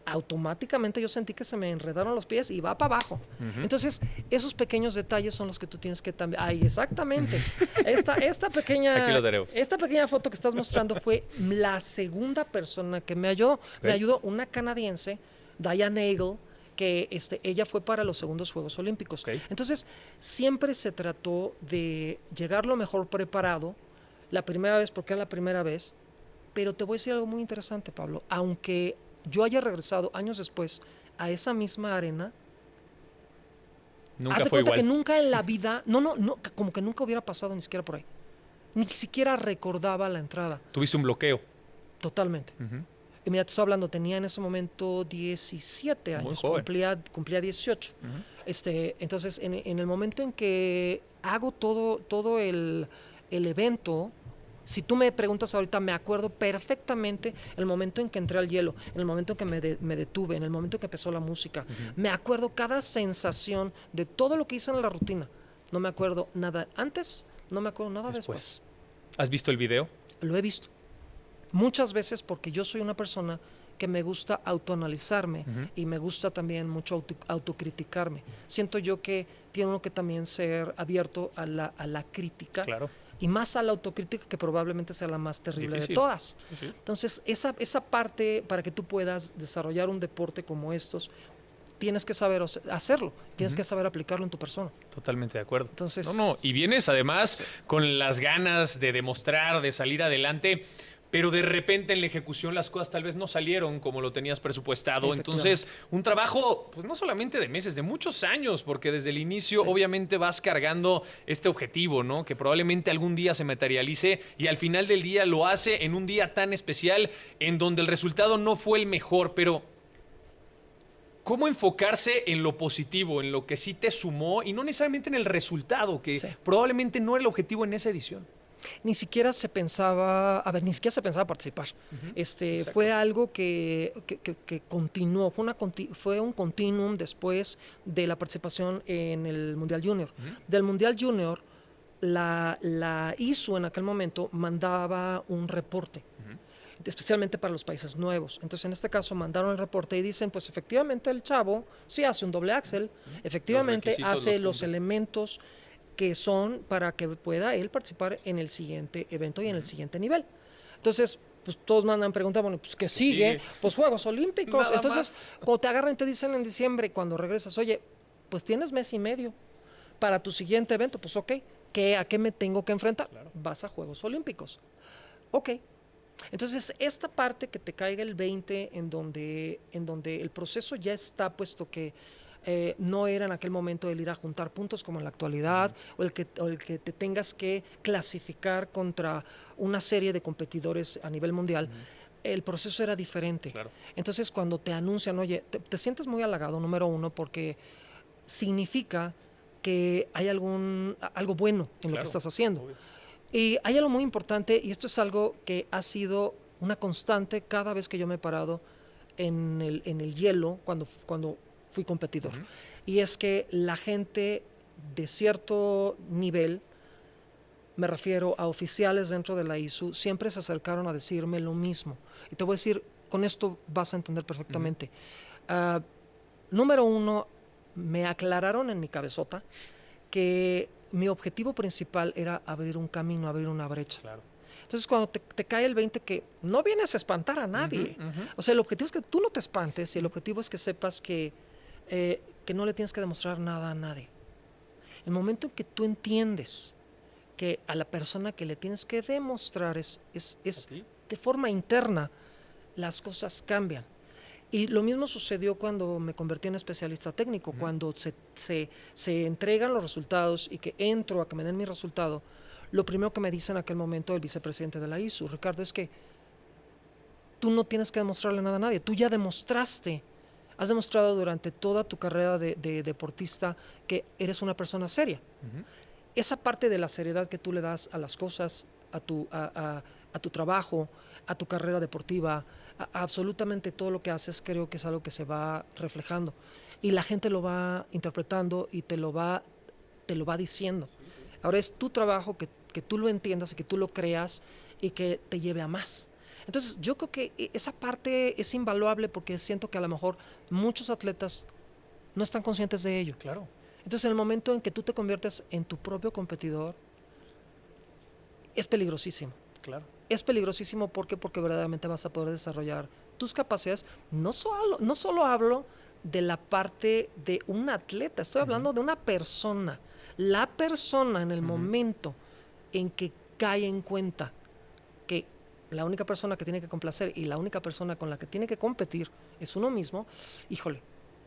automáticamente yo sentí que se me enredaron los pies y va para abajo. Entonces, esos pequeños detalles son los que tú tienes que también... ¡Ay, exactamente! Esta pequeña... Aquí lo tenemos. Esta pequeña foto que estás mostrando fue la segunda persona que me ayudó. Okay. Me ayudó una canadiense, Diane Nagel, que ella fue para los segundos Juegos Olímpicos. Okay. Entonces, siempre se trató de llegar lo mejor preparado, la primera vez porque es la primera vez, pero te voy a decir algo muy interesante, Pablo. Aunque yo haya regresado años después a esa misma arena, nunca hace fue cuenta igual. que nunca en la vida, no, como que nunca hubiera pasado ni siquiera por ahí. Ni siquiera recordaba la entrada. Tuviste un bloqueo. Totalmente. Y mira, te estoy hablando, tenía en ese momento 17 años, cumplía 18. Entonces, en el momento en que hago todo el evento, si tú me preguntas ahorita, me acuerdo perfectamente el momento en que entré al hielo, en el momento en que me detuve, en el momento en que empezó la música. Me acuerdo cada sensación de todo lo que hice en la rutina. No me acuerdo nada antes, no me acuerdo nada después. ¿Has visto el video? Lo he visto. Muchas veces porque yo soy una persona que me gusta autoanalizarme y me gusta también mucho autocriticarme. Siento yo que tiene uno que también ser abierto a la crítica. Claro. Y más a la autocrítica, que probablemente sea la más terrible de todas. Sí. Entonces, esa parte, para que tú puedas desarrollar un deporte como estos, tienes que saber hacerlo, tienes que saber aplicarlo en tu persona. Totalmente de acuerdo. Entonces, y vienes además con las ganas de demostrar, de salir adelante, pero de repente en la ejecución las cosas tal vez no salieron como lo tenías presupuestado. Entonces, un trabajo, pues no solamente de meses, de muchos años, porque desde el inicio obviamente vas cargando este objetivo, ¿no? Que probablemente algún día se materialice y al final del día lo hace en un día tan especial en donde el resultado no fue el mejor, pero ¿cómo enfocarse en lo positivo, en lo que sí te sumó y no necesariamente en el resultado, que probablemente no era el objetivo en esa edición? Ni siquiera se pensaba participar. Fue algo que continuó, fue un continuum después de la participación en el Mundial Junior. Del Mundial Junior, la ISU en aquel momento mandaba un reporte, especialmente para los países nuevos. Entonces, en este caso, mandaron el reporte y dicen, pues efectivamente el chavo sí hace un doble axel, efectivamente hace los elementos que son para que pueda él participar en el siguiente evento y en el siguiente nivel. Entonces, pues todos mandan preguntas, bueno, pues ¿qué sigue? Pues Juegos Olímpicos. Entonces, cuando te agarran y te dicen en diciembre, cuando regresas, oye, pues tienes mes y medio, Para tu siguiente evento, pues ok, ¿a qué me tengo que enfrentar? Claro. Vas a Juegos Olímpicos. Ok. Entonces, esta parte que te caiga el 20 en donde el proceso ya está, puesto que no era en aquel momento el ir a juntar puntos como en la actualidad, o el que te tengas que clasificar contra una serie de competidores a nivel mundial. El proceso era diferente. Claro. Entonces, cuando te anuncian, oye, te sientes muy halagado, número uno, porque significa que hay algo bueno en lo que estás haciendo. Obvio. Y hay algo muy importante, y esto es algo que ha sido una constante cada vez que yo me he parado en el hielo cuando fui competidor. Y es que la gente de cierto nivel, me refiero a oficiales dentro de la ISU, siempre se acercaron a decirme lo mismo. Y te voy a decir, con esto vas a entender perfectamente. Número uno, me aclararon en mi cabezota que mi objetivo principal era abrir un camino, abrir una brecha. Claro. Entonces, cuando te cae el 20, que no vienes a espantar a nadie. O sea, el objetivo es que tú no te espantes y el objetivo es que sepas que no le tienes que demostrar nada a nadie. El momento en que tú entiendes que a la persona que le tienes que demostrar es de forma interna, las cosas cambian. Y lo mismo sucedió cuando me convertí en especialista técnico, cuando se entregan los resultados y que entro a que me den mi resultado. Lo primero que me dice en aquel momento el vicepresidente de la ISU, Ricardo, es que tú no tienes que demostrarle nada a nadie, tú ya demostraste, has demostrado durante toda tu carrera de deportista que eres una persona seria. Esa parte de la seriedad que tú le das a las cosas, a tu trabajo, a tu carrera deportiva, a absolutamente todo lo que haces, creo que es algo que se va reflejando. Y la gente lo va interpretando y te lo va diciendo. Ahora es tu trabajo que tú lo entiendas y que tú lo creas y que te lleve a más. Entonces, yo creo que esa parte es invaluable porque siento que a lo mejor muchos atletas no están conscientes de ello. Claro. Entonces, en el momento en que tú te conviertes en tu propio competidor, es peligrosísimo. Claro. Es peligrosísimo porque verdaderamente vas a poder desarrollar tus capacidades. No solo hablo de la parte de un atleta, estoy hablando de una persona. La persona en el momento en que cae en cuenta que la única persona que tiene que complacer y la única persona con la que tiene que competir es uno mismo, híjole,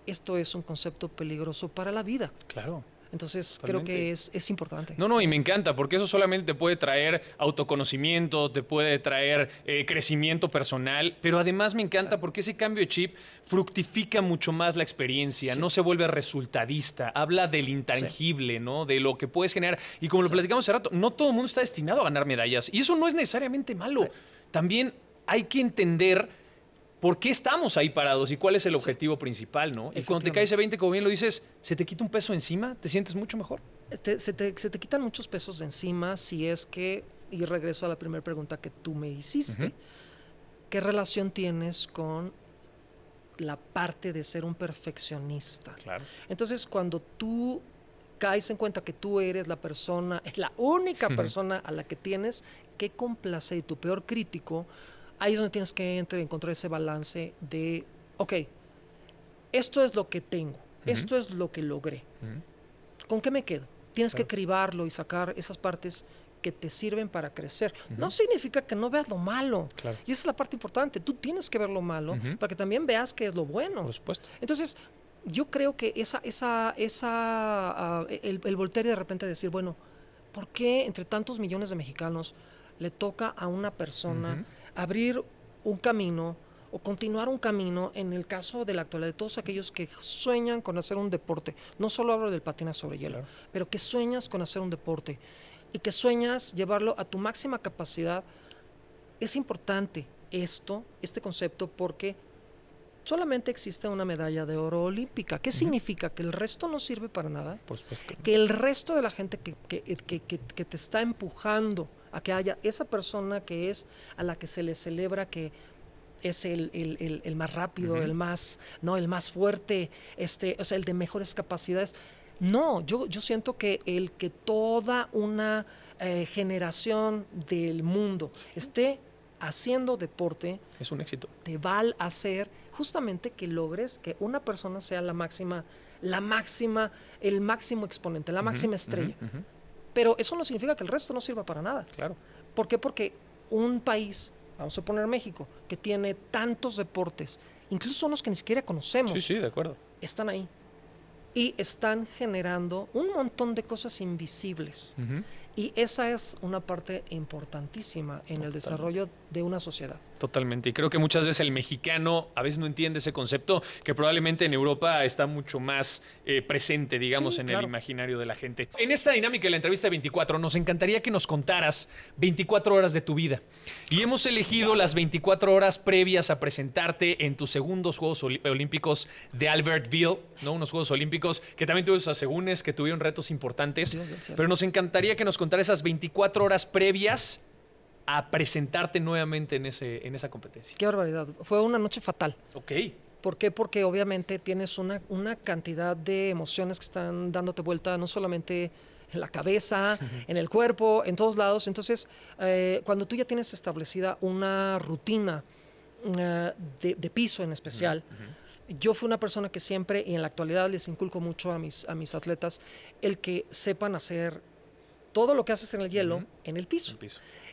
esto es un concepto peligroso para la vida. Claro. Entonces, totalmente. Creo que es importante. No, y me encanta, porque eso solamente te puede traer autoconocimiento, te puede traer crecimiento personal, pero además me encanta porque ese cambio de chip fructifica mucho más la experiencia, no se vuelve resultadista, habla del intangible, ¿no? De lo que puedes generar. Y como lo platicamos hace rato, no todo el mundo está destinado a ganar medallas, y eso no es necesariamente malo. También hay que entender por qué estamos ahí parados y cuál es el objetivo principal, ¿no? Y cuando te cae ese 20, como bien lo dices, ¿se te quita un peso encima? ¿Te sientes mucho mejor? Se te quitan muchos pesos de encima si es que, y regreso a la primera pregunta que tú me hiciste, ¿qué relación tienes con la parte de ser un perfeccionista? Claro. Entonces, cuando tú caes en cuenta que tú eres la persona, es la única persona a la que tienes que complacer y tu peor crítico, ahí es donde tienes que encontrar ese balance de, ok, esto es lo que tengo, esto es lo que logré. ¿Con qué me quedo? Tienes que cribarlo y sacar esas partes que te sirven para crecer. No significa que no veas lo malo. Claro. Y esa es la parte importante. Tú tienes que ver lo malo para que también veas qué es lo bueno. Por supuesto. Entonces, yo creo que el voltear y de repente decir, bueno, ¿por qué entre tantos millones de mexicanos le toca a una persona abrir un camino o continuar un camino, en el caso de la actualidad, de todos aquellos que sueñan con hacer un deporte? No solo hablo del patinaje sobre hielo, pero que sueñas con hacer un deporte y que sueñas llevarlo a tu máxima capacidad. Es importante este concepto, porque solamente existe una medalla de oro olímpica. ¿Qué significa? ¿Que el resto no sirve para nada? Por supuesto que no. Que el resto de la gente que te está empujando a que haya esa persona que es a la que se le celebra que es el más rápido, el más fuerte, o sea, el de mejores capacidades. No, yo siento que el que toda una generación del mundo esté haciendo deporte es un éxito. te va a hacer justamente que logres que una persona sea el máximo exponente, la máxima estrella. Pero eso no significa que el resto no sirva para nada. Claro. ¿Por qué? Porque un país, vamos a poner México, que tiene tantos deportes, incluso unos que ni siquiera conocemos, Sí, de acuerdo. están ahí. Y están generando un montón de cosas invisibles. Y esa es una parte importantísima en el desarrollo de una sociedad. Totalmente. Y creo que muchas veces el mexicano a veces no entiende ese concepto que probablemente en Europa está mucho más presente, digamos, en el imaginario de la gente. En esta dinámica de la entrevista de 24, nos encantaría que nos contaras 24 horas de tu vida. Y hemos elegido las 24 horas previas a presentarte en tus segundos Juegos Olímpicos de Albertville, ¿no? Unos Juegos Olímpicos que también tuvieron sus asegúnes, que tuvieron retos importantes. Pero nos encantaría que nos contaras esas 24 horas previas a presentarte nuevamente en esa competencia. Qué barbaridad. Fue una noche fatal. Ok. ¿Por qué? Porque obviamente tienes una cantidad de emociones que están dándote vuelta, no solamente en la cabeza, en el cuerpo, en todos lados. Entonces, cuando tú ya tienes establecida una rutina de piso en especial, yo fui una persona que siempre, y en la actualidad les inculco mucho a mis atletas, el que sepan hacer todo lo que haces en el hielo en el piso.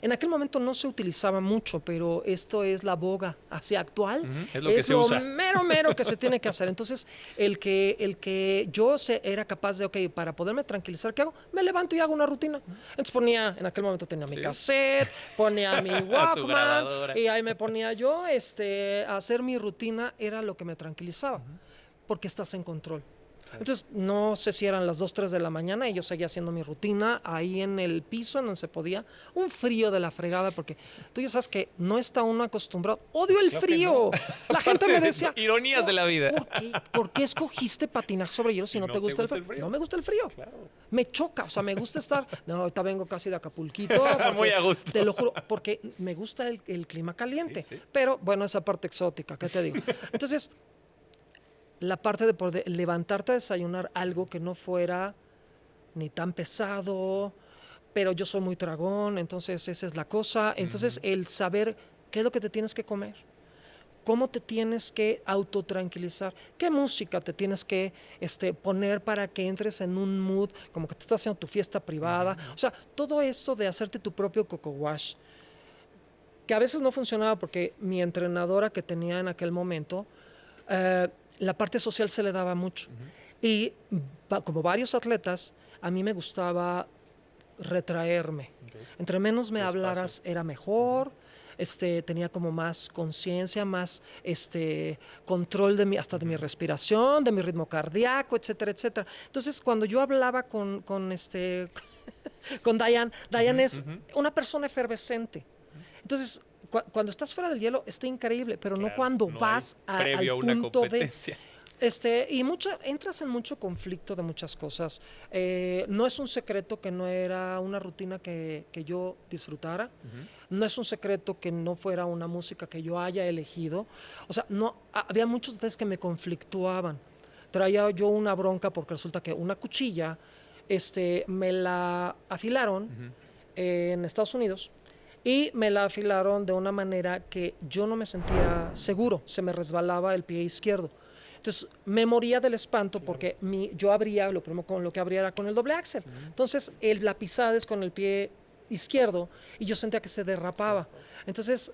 En aquel momento no se utilizaba mucho, pero esto es la boga hacia actual. Es lo que se usa. Mero que se tiene que hacer. Entonces, el que yo era capaz de, ok, para poderme tranquilizar, ¿qué hago? Me levanto y hago una rutina. Entonces ponía, en aquel momento tenía mi cassette, ponía mi Walkman, y ahí me ponía yo a hacer mi rutina, era lo que me tranquilizaba, porque estás en control. Entonces, no sé si eran las 2, 3 de la mañana y yo seguía haciendo mi rutina ahí en el piso, en donde se podía. Un frío de la fregada, porque tú ya sabes que no está uno acostumbrado. ¡Odio el frío! No. La gente me decía... Ironías de la vida. ¿Por qué escogiste patinar sobre hielo si no te gusta el frío? No me gusta el frío. Claro. Me choca, o sea, me gusta estar... No, ahorita vengo casi de Acapulquito. Muy a gusto. Te lo juro, porque me gusta el clima caliente. Sí. Pero, bueno, esa parte exótica, ¿qué te digo? Entonces... La parte de poder levantarte a desayunar algo que no fuera ni tan pesado, pero yo soy muy tragón, entonces esa es la cosa. Entonces el saber qué es lo que te tienes que comer, cómo te tienes que autotranquilizar, qué música te tienes que poner para que entres en un mood, como que te estás haciendo tu fiesta privada. O sea, todo esto de hacerte tu propio coco wash, que a veces no funcionaba porque mi entrenadora que tenía en aquel momento... la parte social se le daba mucho. Y como varios atletas, a mí me gustaba retraerme. Entre menos me hablaras era mejor. Tenía como más conciencia, más control hasta de mi respiración, de mi ritmo cardíaco, etcétera, etcétera. Entonces, cuando yo hablaba con Diane es una persona efervescente. Entonces, cuando estás fuera del hielo está increíble, pero no cuando vas al punto de... y entras en mucho conflicto de muchas cosas. No es un secreto que no era una rutina que yo disfrutara. No es un secreto que no fuera una música que yo haya elegido. O sea, había muchos detalles que me conflictuaban. Traía yo una bronca porque resulta que una cuchilla me la afilaron en Estados Unidos. Y me la afilaron de una manera que yo no me sentía seguro, se me resbalaba el pie izquierdo. Entonces me moría del espanto porque yo abría, lo primero con lo que abría era con el doble axel. Entonces la pisada es con el pie izquierdo y yo sentía que se derrapaba. Entonces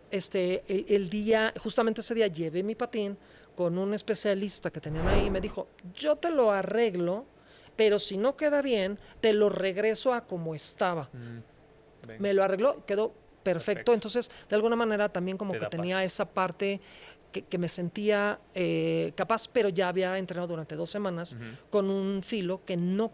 justamente ese día llevé mi patín con un especialista que tenían ahí y me dijo, yo te lo arreglo, pero si no queda bien, te lo regreso a como estaba. Me lo arregló, quedó perfecto. Entonces, de alguna manera también como que tenía esa parte que me sentía capaz, pero ya había entrenado durante 2 semanas con un filo que no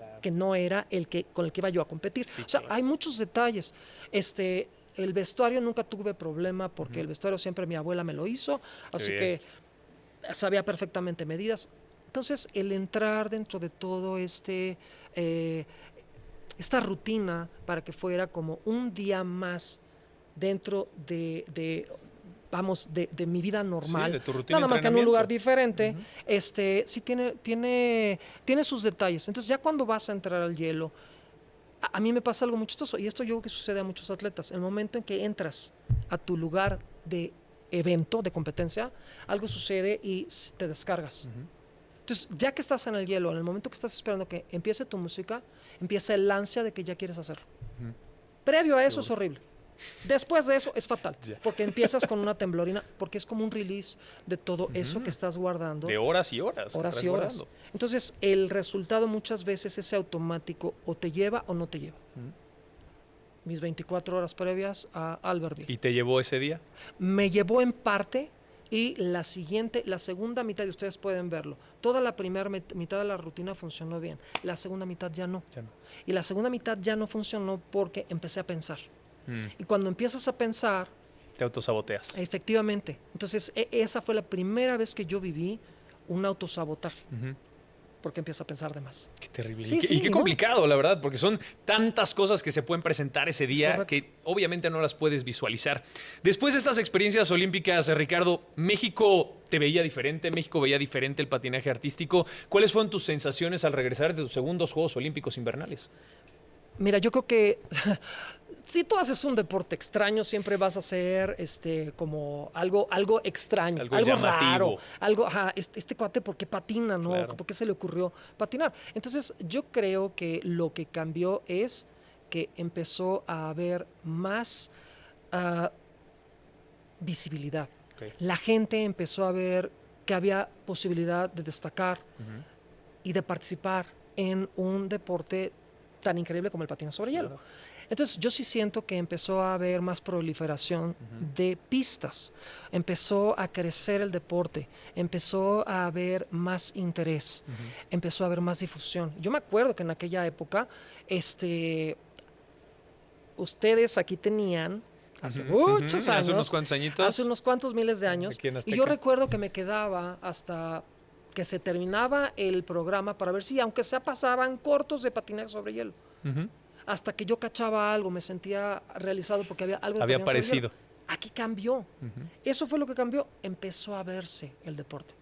era con el que iba yo a competir. Sí, o sea, hay muchos detalles. El vestuario nunca tuve problema porque el vestuario siempre mi abuela me lo hizo, así que sabía perfectamente medidas. Entonces, el entrar dentro de todo esta rutina para que fuera como un día más dentro de mi vida normal, de tu rutina, nada más que en un lugar diferente, sí tiene sus detalles. Entonces ya cuando vas a entrar al hielo, a mí me pasa algo muy chistoso, y esto yo creo que sucede a muchos atletas, el momento en que entras a tu lugar de evento, de competencia, algo sucede y te descargas. Entonces, ya que estás en el hielo, en el momento que estás esperando que empiece tu música, empieza el ansia de que ya quieres hacerlo. Previo a eso es horrible. Después de eso es fatal, porque empiezas con una temblorina, porque es como un release de todo eso que estás guardando. De horas y horas. Horas y horas. Guardando. Entonces, el resultado muchas veces es automático, o te lleva o no te lleva. Mis 24 horas previas a Albertville. ¿Y te llevó ese día? Me llevó en parte, y la segunda mitad, y ustedes pueden verlo, toda la primera mitad de la rutina funcionó bien, la segunda mitad ya no. Y la segunda mitad ya no funcionó porque empecé a pensar. Y cuando empiezas a pensar... Te autosaboteas. Efectivamente. Entonces, esa fue la primera vez que yo viví un autosabotaje. Porque empieza a pensar de más. Qué terrible. Sí, y qué complicado, la verdad, porque son tantas cosas que se pueden presentar ese día que obviamente no las puedes visualizar. Después de estas experiencias olímpicas, Ricardo, ¿México te veía diferente? ¿México veía diferente el patinaje artístico? ¿Cuáles fueron tus sensaciones al regresar de tus segundos Juegos Olímpicos Invernales? Mira, yo creo que si tú haces un deporte extraño, siempre vas a hacer como algo extraño, algo raro, algo, este cuate, ¿por qué patina, no? Claro. ¿Por qué se le ocurrió patinar? Entonces, yo creo que lo que cambió es que empezó a haber más visibilidad. La gente empezó a ver que había posibilidad de destacar y de participar en un deporte tan increíble como el patinaje sobre hielo. Claro. Entonces, yo sí siento que empezó a haber más proliferación de pistas, empezó a crecer el deporte, empezó a haber más interés, empezó a haber más difusión. Yo me acuerdo que en aquella época, ustedes aquí tenían, hace muchos años, hace unos cuantos añitos, hace unos cuantos miles de años, y yo recuerdo que me quedaba hasta que se terminaba el programa para ver si, aunque sea, pasaban cortos de patinaje sobre hielo. Hasta que yo cachaba algo, me sentía realizado porque había algo de había aparecido. Aquí cambió. Eso fue lo que cambió. Empezó a verse el deporte.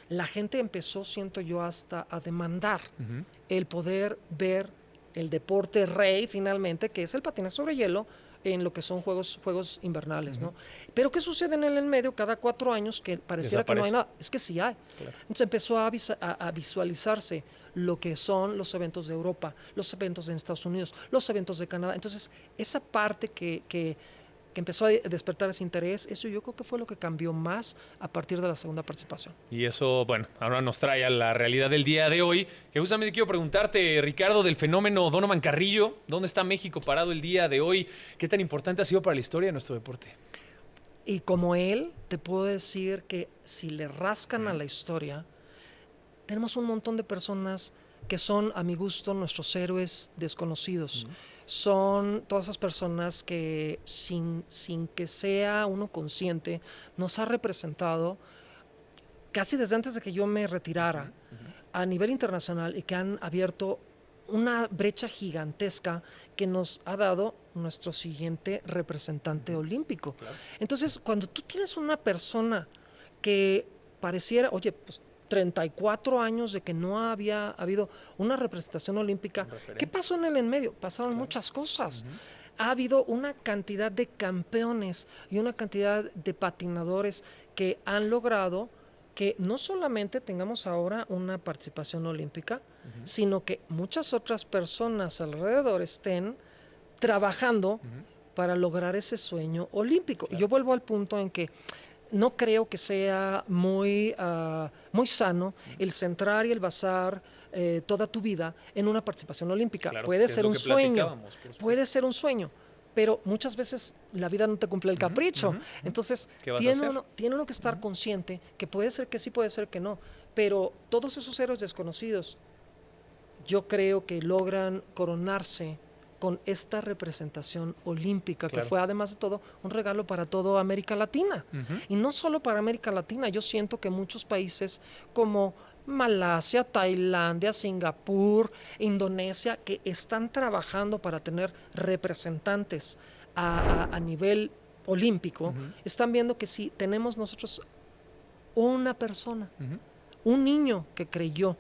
La gente empezó, siento yo, hasta a demandar el poder ver el deporte rey, finalmente, que es el patinaje sobre hielo, en lo que son juegos invernales, ¿no? Pero ¿qué sucede en el medio cada 4 años que pareciera que no hay nada? Es que sí hay. Claro. Entonces empezó a visualizarse lo que son los eventos de Europa, los eventos en Estados Unidos, los eventos de Canadá. Entonces, esa parte que empezó a despertar ese interés, eso yo creo que fue lo que cambió más a partir de la segunda participación. Y eso, bueno, ahora nos trae a la realidad del día de hoy, que justamente quiero preguntarte, Ricardo, del fenómeno Donovan Carrillo, ¿dónde está México parado el día de hoy? ¿Qué tan importante ha sido para la historia de nuestro deporte? Y como él, te puedo decir que si le rascan a la historia, tenemos un montón de personas que son, a mi gusto, nuestros héroes desconocidos. Son todas esas personas que sin que sea uno consciente, nos ha representado casi desde antes de que yo me retirara a nivel internacional y que han abierto una brecha gigantesca que nos ha dado nuestro siguiente representante olímpico. Claro. Entonces, cuando tú tienes una persona que pareciera, oye, pues 34 años de que no había habido una representación olímpica. ¿Qué pasó en el en medio? Pasaron muchas cosas. Ha habido una cantidad de campeones y una cantidad de patinadores que han logrado que no solamente tengamos ahora una participación olímpica, sino que muchas otras personas alrededor estén trabajando para lograr ese sueño olímpico. Claro. Y yo vuelvo al punto en que no creo que sea muy sano el centrar y el basar toda tu vida en una participación olímpica. Claro, puede ser un sueño, pero muchas veces la vida no te cumple el capricho. Entonces, tiene uno que estar consciente que puede ser que sí, puede ser que no, pero todos esos héroes desconocidos, yo creo que logran coronarse con esta representación olímpica, que fue además de todo un regalo para toda América Latina. Y no solo para América Latina, yo siento que muchos países como Malasia, Tailandia, Singapur, Indonesia, que están trabajando para tener representantes a nivel olímpico, están viendo que si tenemos nosotros una persona, un niño que creyó,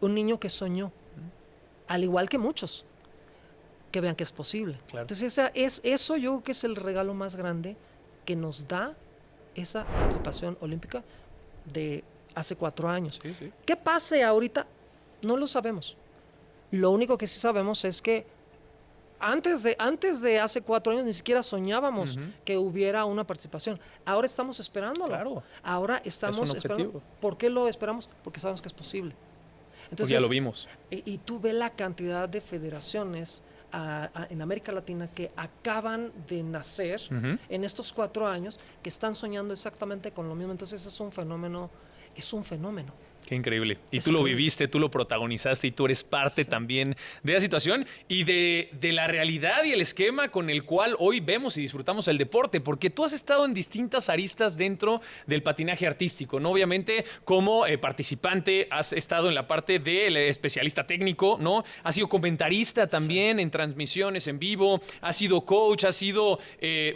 un niño que soñó, al igual que muchos, que vean que es posible. Claro. Entonces eso yo creo que es el regalo más grande que nos da esa participación olímpica de hace 4 años. Sí. ¿Qué pase ahorita? No lo sabemos. Lo único que sí sabemos es que antes de hace 4 años ni siquiera soñábamos que hubiera una participación. Ahora estamos esperándolo. Claro. Ahora estamos esperando. ¿Por qué lo esperamos? Porque sabemos que es posible. Entonces, pues ya lo vimos. Y tú ves la cantidad de federaciones en América Latina que acaban de nacer en estos 4 años, que están soñando exactamente con lo mismo. Entonces es un fenómeno. Qué increíble. Y tú lo viviste, tú lo protagonizaste y tú eres parte también de la situación y de la realidad y el esquema con el cual hoy vemos y disfrutamos el deporte, porque tú has estado en distintas aristas dentro del patinaje artístico, ¿no? Sí. Obviamente, como participante, has estado en la parte del especialista técnico, ¿no? Has sido comentarista también en transmisiones en vivo, has sido coach, has sido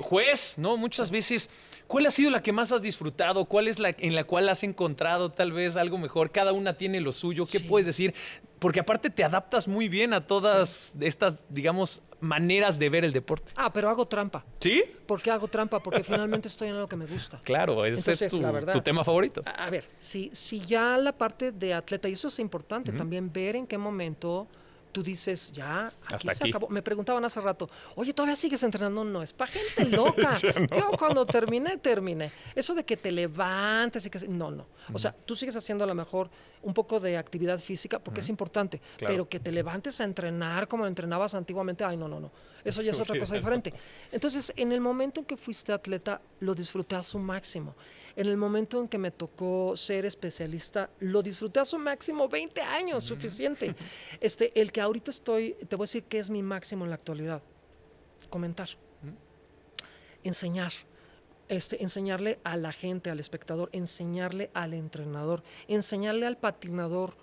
juez, ¿no? Muchas veces. ¿Cuál ha sido la que más has disfrutado? ¿Cuál es la en la cual has encontrado tal vez algo mejor? Cada una tiene lo suyo. ¿Qué puedes decir? Porque aparte te adaptas muy bien a todas estas, digamos, maneras de ver el deporte. Pero hago trampa. ¿Sí? ¿Por qué hago trampa? Porque finalmente estoy en algo que me gusta. Claro, ese es tu tema favorito. A ver, si ya la parte de atleta, y eso es importante, también ver en qué momento tú dices, ya, aquí se acabó. Me preguntaban hace rato, oye, ¿todavía sigues entrenando? No, es para gente loca. No. Yo cuando terminé. Eso de que te levantes y que... No. O sea, tú sigues haciendo a lo mejor un poco de actividad física porque es importante, claro. Pero que te levantes a entrenar como entrenabas antiguamente, no. Eso ya es otra cosa diferente. Entonces, en el momento en que fuiste atleta, lo disfruté a su máximo. En el momento en que me tocó ser especialista, lo disfruté a su máximo, 20 años, suficiente. El que ahorita te voy a decir que es mi máximo en la actualidad. Comentar. Enseñar. Enseñarle a la gente, al espectador, enseñarle al entrenador, enseñarle al patinador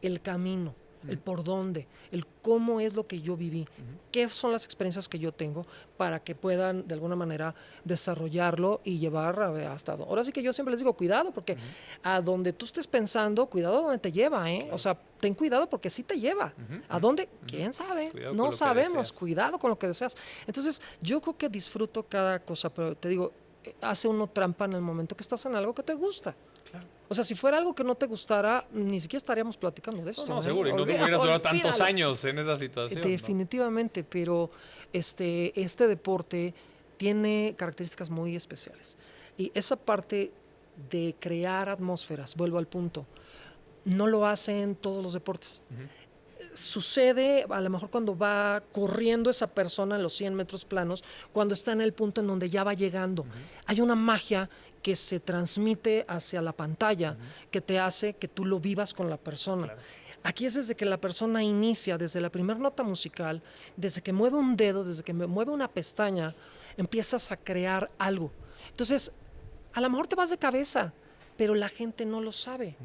el camino, el por dónde, el cómo es lo que yo viví, qué son las experiencias que yo tengo para que puedan de alguna manera desarrollarlo y llevar hasta... Ahora sí que yo siempre les digo, cuidado, porque a donde tú estés pensando, cuidado donde te lleva, ¿eh? Claro. O sea, ten cuidado porque sí te lleva. ¿A dónde? ¿Quién sabe? No sabemos. Cuidado con lo que deseas. Entonces, yo creo que disfruto cada cosa, pero te digo, hace uno trampa en el momento que estás en algo que te gusta. Claro. O sea, si fuera algo que no te gustara, ni siquiera estaríamos platicando de eso. No, seguro. Y no te hubieras durado tantos años en esa situación. Definitivamente, ¿no? Pero este deporte tiene características muy especiales. Y esa parte de crear atmósferas, vuelvo al punto, no lo hacen todos los deportes. Sucede a lo mejor cuando va corriendo esa persona en los 100 metros planos, cuando está en el punto en donde ya va llegando. Hay una magia que se transmite hacia la pantalla, que te hace que tú lo vivas con la persona. Claro. Aquí es desde que la persona inicia, desde la primera nota musical, desde que mueve un dedo, desde que mueve una pestaña, empiezas a crear algo. Entonces, a lo mejor te vas de cabeza, pero la gente no lo sabe.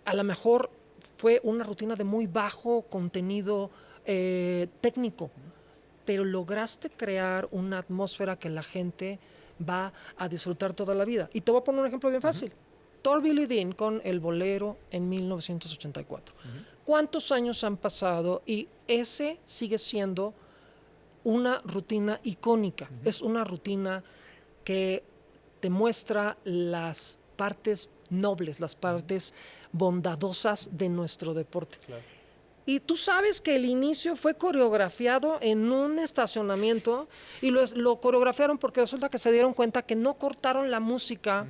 A lo mejor fue una rutina de muy bajo contenido técnico, pero lograste crear una atmósfera que la gente va a disfrutar toda la vida. Y te voy a poner un ejemplo bien fácil. Billy Dean con El Bolero en 1984. ¿Cuántos años han pasado? Y ese sigue siendo una rutina icónica. Es una rutina que te muestra las partes nobles, las partes bondadosas de nuestro deporte. Claro. Y tú sabes que el inicio fue coreografiado en un estacionamiento y lo coreografiaron porque resulta que se dieron cuenta que no cortaron la música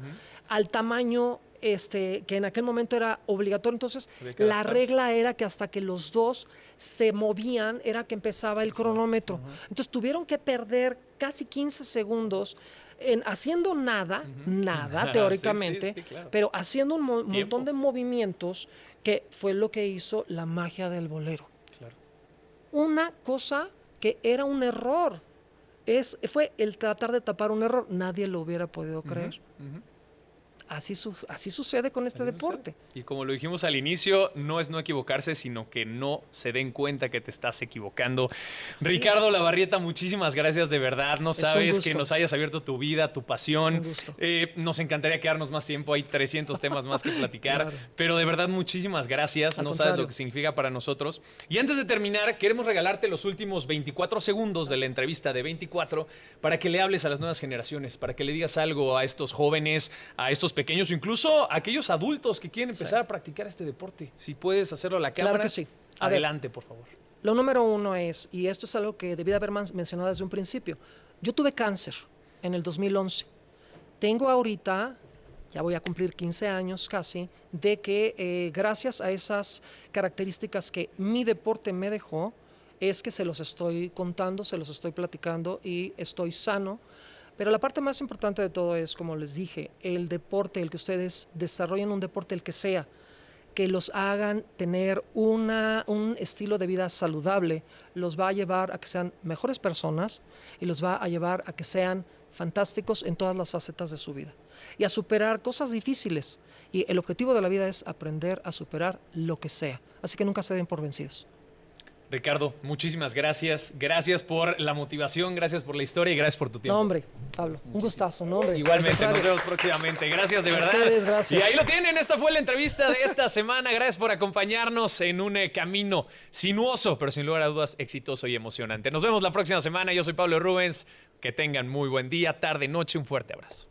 al tamaño que en aquel momento era obligatorio. Entonces, la regla era que hasta que los dos se movían era que empezaba el cronómetro. Entonces, tuvieron que perder casi 15 segundos haciendo nada teóricamente, sí, claro. Pero haciendo un montón de movimientos, que fue lo que hizo la magia del bolero. Claro. Una cosa que era un error, fue el tratar de tapar un error, nadie lo hubiera podido creer. así sucede con este deporte. Y como lo dijimos al inicio, no es no equivocarse, sino que no se den cuenta que te estás equivocando. Ricardo Lavarrieta, muchísimas gracias de verdad. No sabes que nos hayas abierto tu vida, tu pasión. Un gusto. Nos encantaría quedarnos más tiempo. Hay 300 temas más que platicar. Claro. Pero de verdad, muchísimas gracias. No sabes lo que significa para nosotros. Y antes de terminar, queremos regalarte los últimos 24 segundos de la entrevista de 24 para que le hables a las nuevas generaciones, para que le digas algo a estos jóvenes, a estos pequeños, o incluso a aquellos adultos que quieren empezar a practicar este deporte. Si puedes hacerlo a la cámara. Claro que sí. Adelante, por favor. Lo número uno es, y esto es algo que debí de haber mencionado desde un principio, yo tuve cáncer en el 2011. Tengo ahorita, ya voy a cumplir 15 años casi, de que gracias a esas características que mi deporte me dejó, es que se los estoy contando, se los estoy platicando y estoy sano. Pero la parte más importante de todo es, como les dije, el deporte, el que ustedes desarrollen un deporte, el que sea, que los hagan tener un estilo de vida saludable, los va a llevar a que sean mejores personas y los va a llevar a que sean fantásticos en todas las facetas de su vida y a superar cosas difíciles. Y el objetivo de la vida es aprender a superar lo que sea. Así que nunca se den por vencidos. Ricardo, muchísimas gracias. Gracias por la motivación, gracias por la historia y gracias por tu tiempo. No, hombre, Pablo, un gustazo, no, hombre. Igualmente, nos vemos próximamente. Gracias de verdad. Ustedes, gracias. Y ahí lo tienen, esta fue la entrevista de esta semana. Gracias por acompañarnos en un camino sinuoso, pero sin lugar a dudas exitoso y emocionante. Nos vemos la próxima semana. Yo soy Pablo Rubens. Que tengan muy buen día, tarde, noche. Un fuerte abrazo.